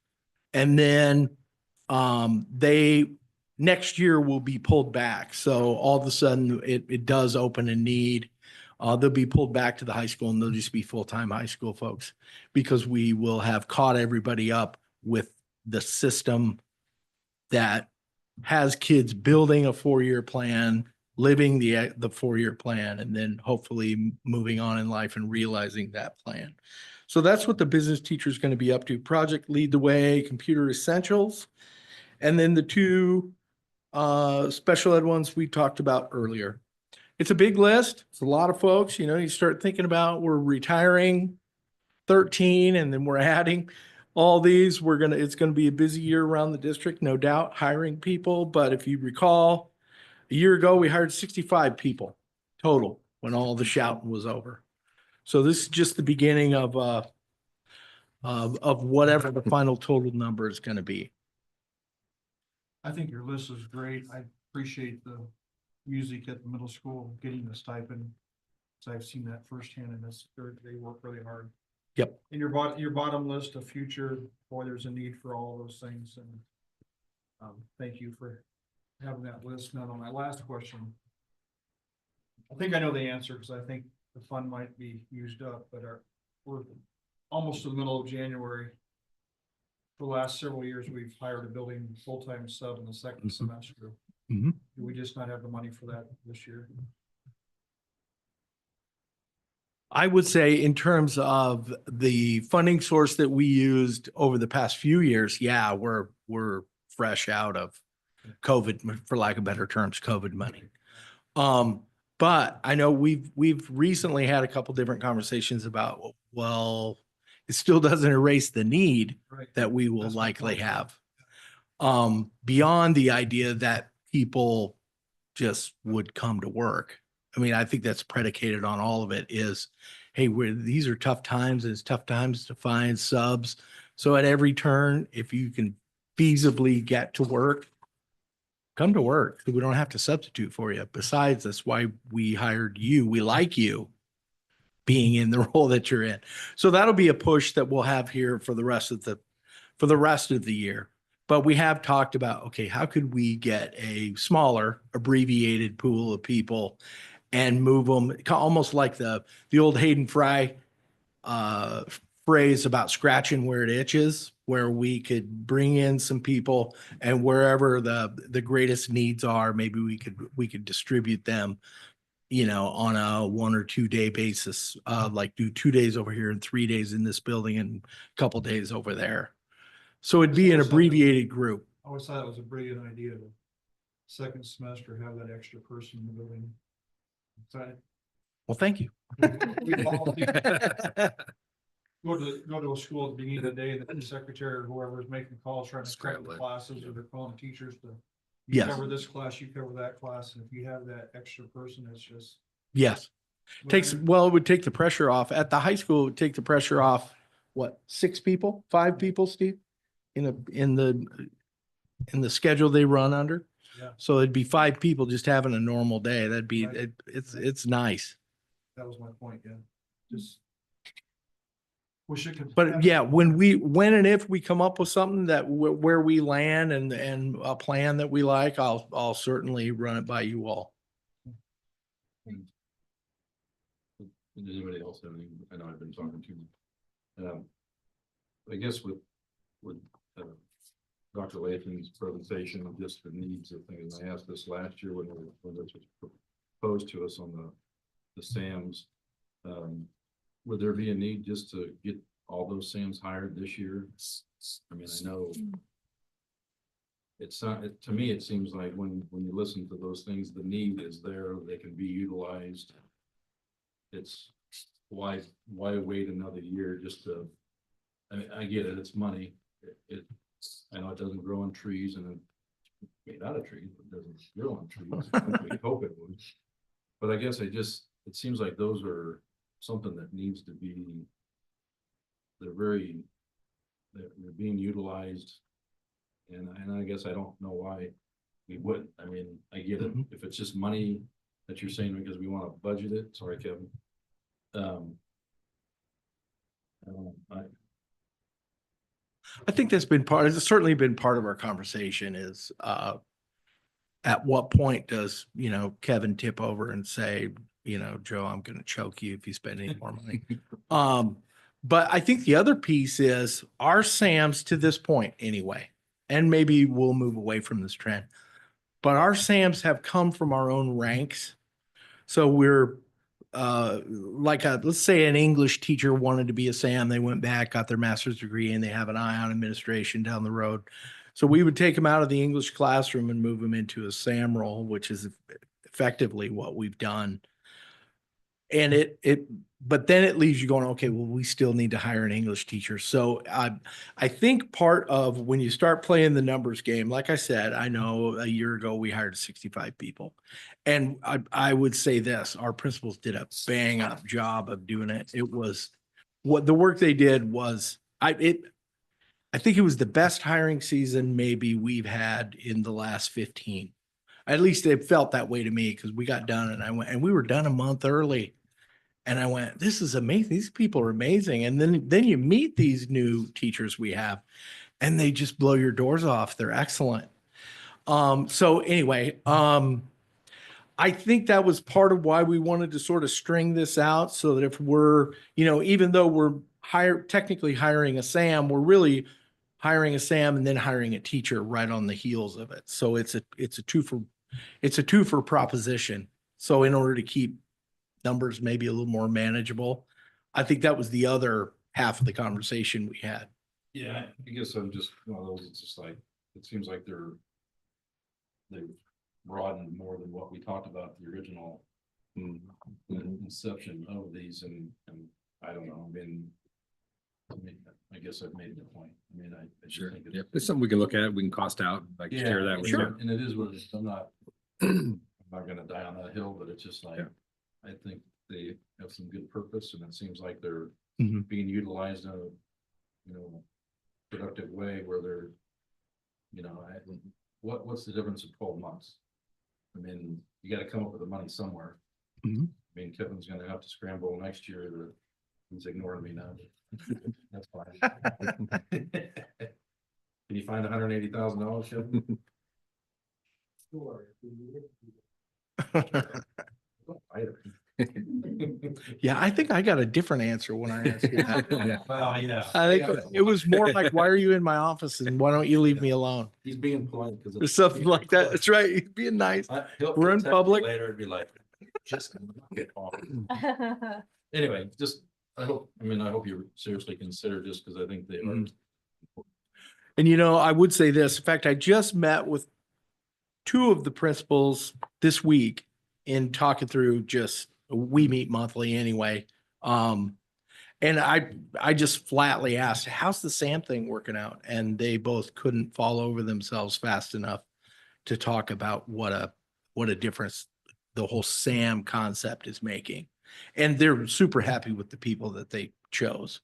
And then they next year will be pulled back. So all of a sudden it does open a need. They'll be pulled back to the high school, and they'll just be full-time high school folks, because we will have caught everybody up with the system that has kids building a 4-year plan, living the 4-year plan, and then hopefully moving on in life and realizing that plan. So that's what the business teacher is going to be up to. Project Lead the Way, Computer Essentials, and then the two special ed ones we talked about earlier. It's a big list. It's a lot of folks. You know, you start thinking about, we're retiring 13 and then we're adding all these. It's going to be a busy year around the district, no doubt, hiring people. But if you recall, a year ago, we hired 65 people total when all the shouting was over. So this is just the beginning of whatever the final total number is going to be. I think your list is great. I appreciate the music at the middle school, getting the stipend. So I've seen that firsthand, and they work really hard. Yep. And your bottom list of future, boy, there's a need for all those things, and thank you for having that list. Now, on my last question, I think I know the answer, because I think the fund might be used up, but we're almost to the middle of January. For the last several years, we've hired a building full-time sub in the second semester. Mhm. Do we just not have the money for that this year? I would say, in terms of the funding source that we used over the past few years, yeah, we're fresh out of COVID, for lack of better terms, COVID money. But I know we've recently had a couple different conversations about, well, it still doesn't erase the need Right. that we will That's my likely point. have. Beyond the idea that people just would come to work. I mean, I think that's predicated on all of it is, hey, these are tough times, and it's tough times to find subs. So at every turn, if you can feasibly get to work, come to work. We don't have to substitute for you. Besides, that's why we hired you. We like you being in the role that you're in. So that'll be a push that we'll have here for the rest of the year. But we have talked about, okay, how could we get a smaller abbreviated pool of people and move them almost like the old Hayden Fry phrase about scratching where it itches, where we could bring in some people, and wherever the greatest needs are, maybe we could distribute them, you know, on a 1 or 2 day basis, like do 2 days over here and 3 days in this building and a couple days over there. So it'd be an abbreviated group. I always thought it was a brilliant idea to second semester have that extra person in the building. Excited. Well, thank you. We all go to a school at the beginning of the day, and the secretary or whoever is making calls, trying to correct the classes, or they're calling teachers to. You Yes. cover this class, you cover that class, and if you have that extra person, it's just. Yes. It would take the pressure off. At the high school, it would take the pressure off, what, 6 people, 5 people, Steve? In the schedule they run under? Yeah. So it'd be 5 people just having a normal day. That'd be, Right. it's nice. That was my point, yeah. Just. Wish it could. But yeah, when and if we come up with something that where we land and a plan that we like, I'll certainly run it by you all. Does anybody else have any? I know I've been talking to. I guess with Dr. Latham's presentation of just the needs of things, I asked this last year when this was proposed to us on the SAMs. Would there be a need just to get all those SAMs hired this year? I mean, I know it's not, to me, it seems like when you listen to those things, the need is there, they can be utilized. It's why wait another year just to, I mean, I get it, it's money. I know it doesn't grow on trees, and it's made out of trees, but it doesn't grow on trees. We hope it would. But I guess I just, it seems like those are something that needs to be. They're being utilized. And I guess I don't know why we wouldn't. I mean, I get it. If it's just money that you're saying because we want to budget it, sorry, Kevin. I don't know. I think that's been part, it's certainly been part of our conversation is, at what point does, Kevin tip over and say, Joe, I'm going to choke you if you spend any more money. But I think the other piece is our SAMs to this point anyway, and maybe we'll move away from this trend, but our SAMs have come from our own ranks. So we're, let's say an English teacher wanted to be a SAM, they went back, got their master's degree, and they have an eye on administration down the road. So we would take them out of the English classroom and move them into a SAM role, which is effectively what we've done. And but then it leaves you going, okay, well, we still need to hire an English teacher. So I think part of when you start playing the numbers game, like I said, I know a year ago we hired 65 people. And I would say this, our principals did a bang up job of doing it. It was what the work they did was, I think it was the best hiring season maybe we've had in the last 15. At least it felt that way to me because we got done and we were done a month early. And I went, this is amazing. These people are amazing. And then you meet these new teachers we have and they just blow your doors off. They're excellent. So anyway, I think that was part of why we wanted to sort of string this out so that if we're, even though we're technically hiring a SAM, we're really hiring a SAM and then hiring a teacher right on the heels of it. So it's a two for proposition. So in order to keep numbers maybe a little more manageable, I think that was the other half of the conversation we had. Yeah, I guess I'm just one of those, it's just like, it seems like they've broadened more than what we talked about the original inception of these, and I don't know, I guess I've made the point. I mean, I just Sure. think Yeah, it's something we can look at. We can cost out, like share that with you. And it is what it is. I'm not gonna die on that hill, but it's just like, I think they have some good purpose, and it seems like they're being utilized in a, productive way where they're, what's the difference of 12 months? I mean, you gotta come up with the money somewhere. I mean, Kevin's gonna have to scramble next year he's ignoring me now. That's fine. Can you find $180,000, Kevin? Yeah, I think I got a different answer when I asked you that. Well, yeah. I think it was more like, why are you in my office and why don't you leave me alone? He's being polite because Or something like that. That's right. He's being nice. We're in public. Later, it'd be like, just get off. Anyway, I hope you seriously consider just because I think they are. And I would say this, in fact, I just met with two of the principals this week in talking through we meet monthly anyway. And I just flatly asked, how's the SAM thing working out? And they both couldn't fall over themselves fast enough to talk about what a difference the whole SAM concept is making. And they're super happy with the people that they chose,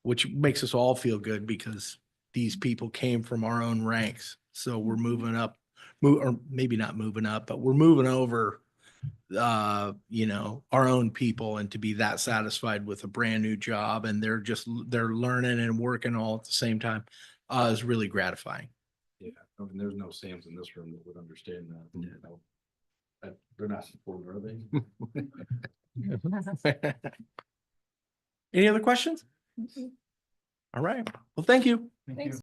which makes us all feel good because these people came from our own ranks. So we're moving up, or maybe not moving up, but we're moving over, our own people, and to be that satisfied with a brand new job and they're learning and working all at the same time is really gratifying. Yeah, I mean, there's no SAMs in this room that would understand that. They're not supported, are they? Any other questions? All right. Well, thank you. Thanks.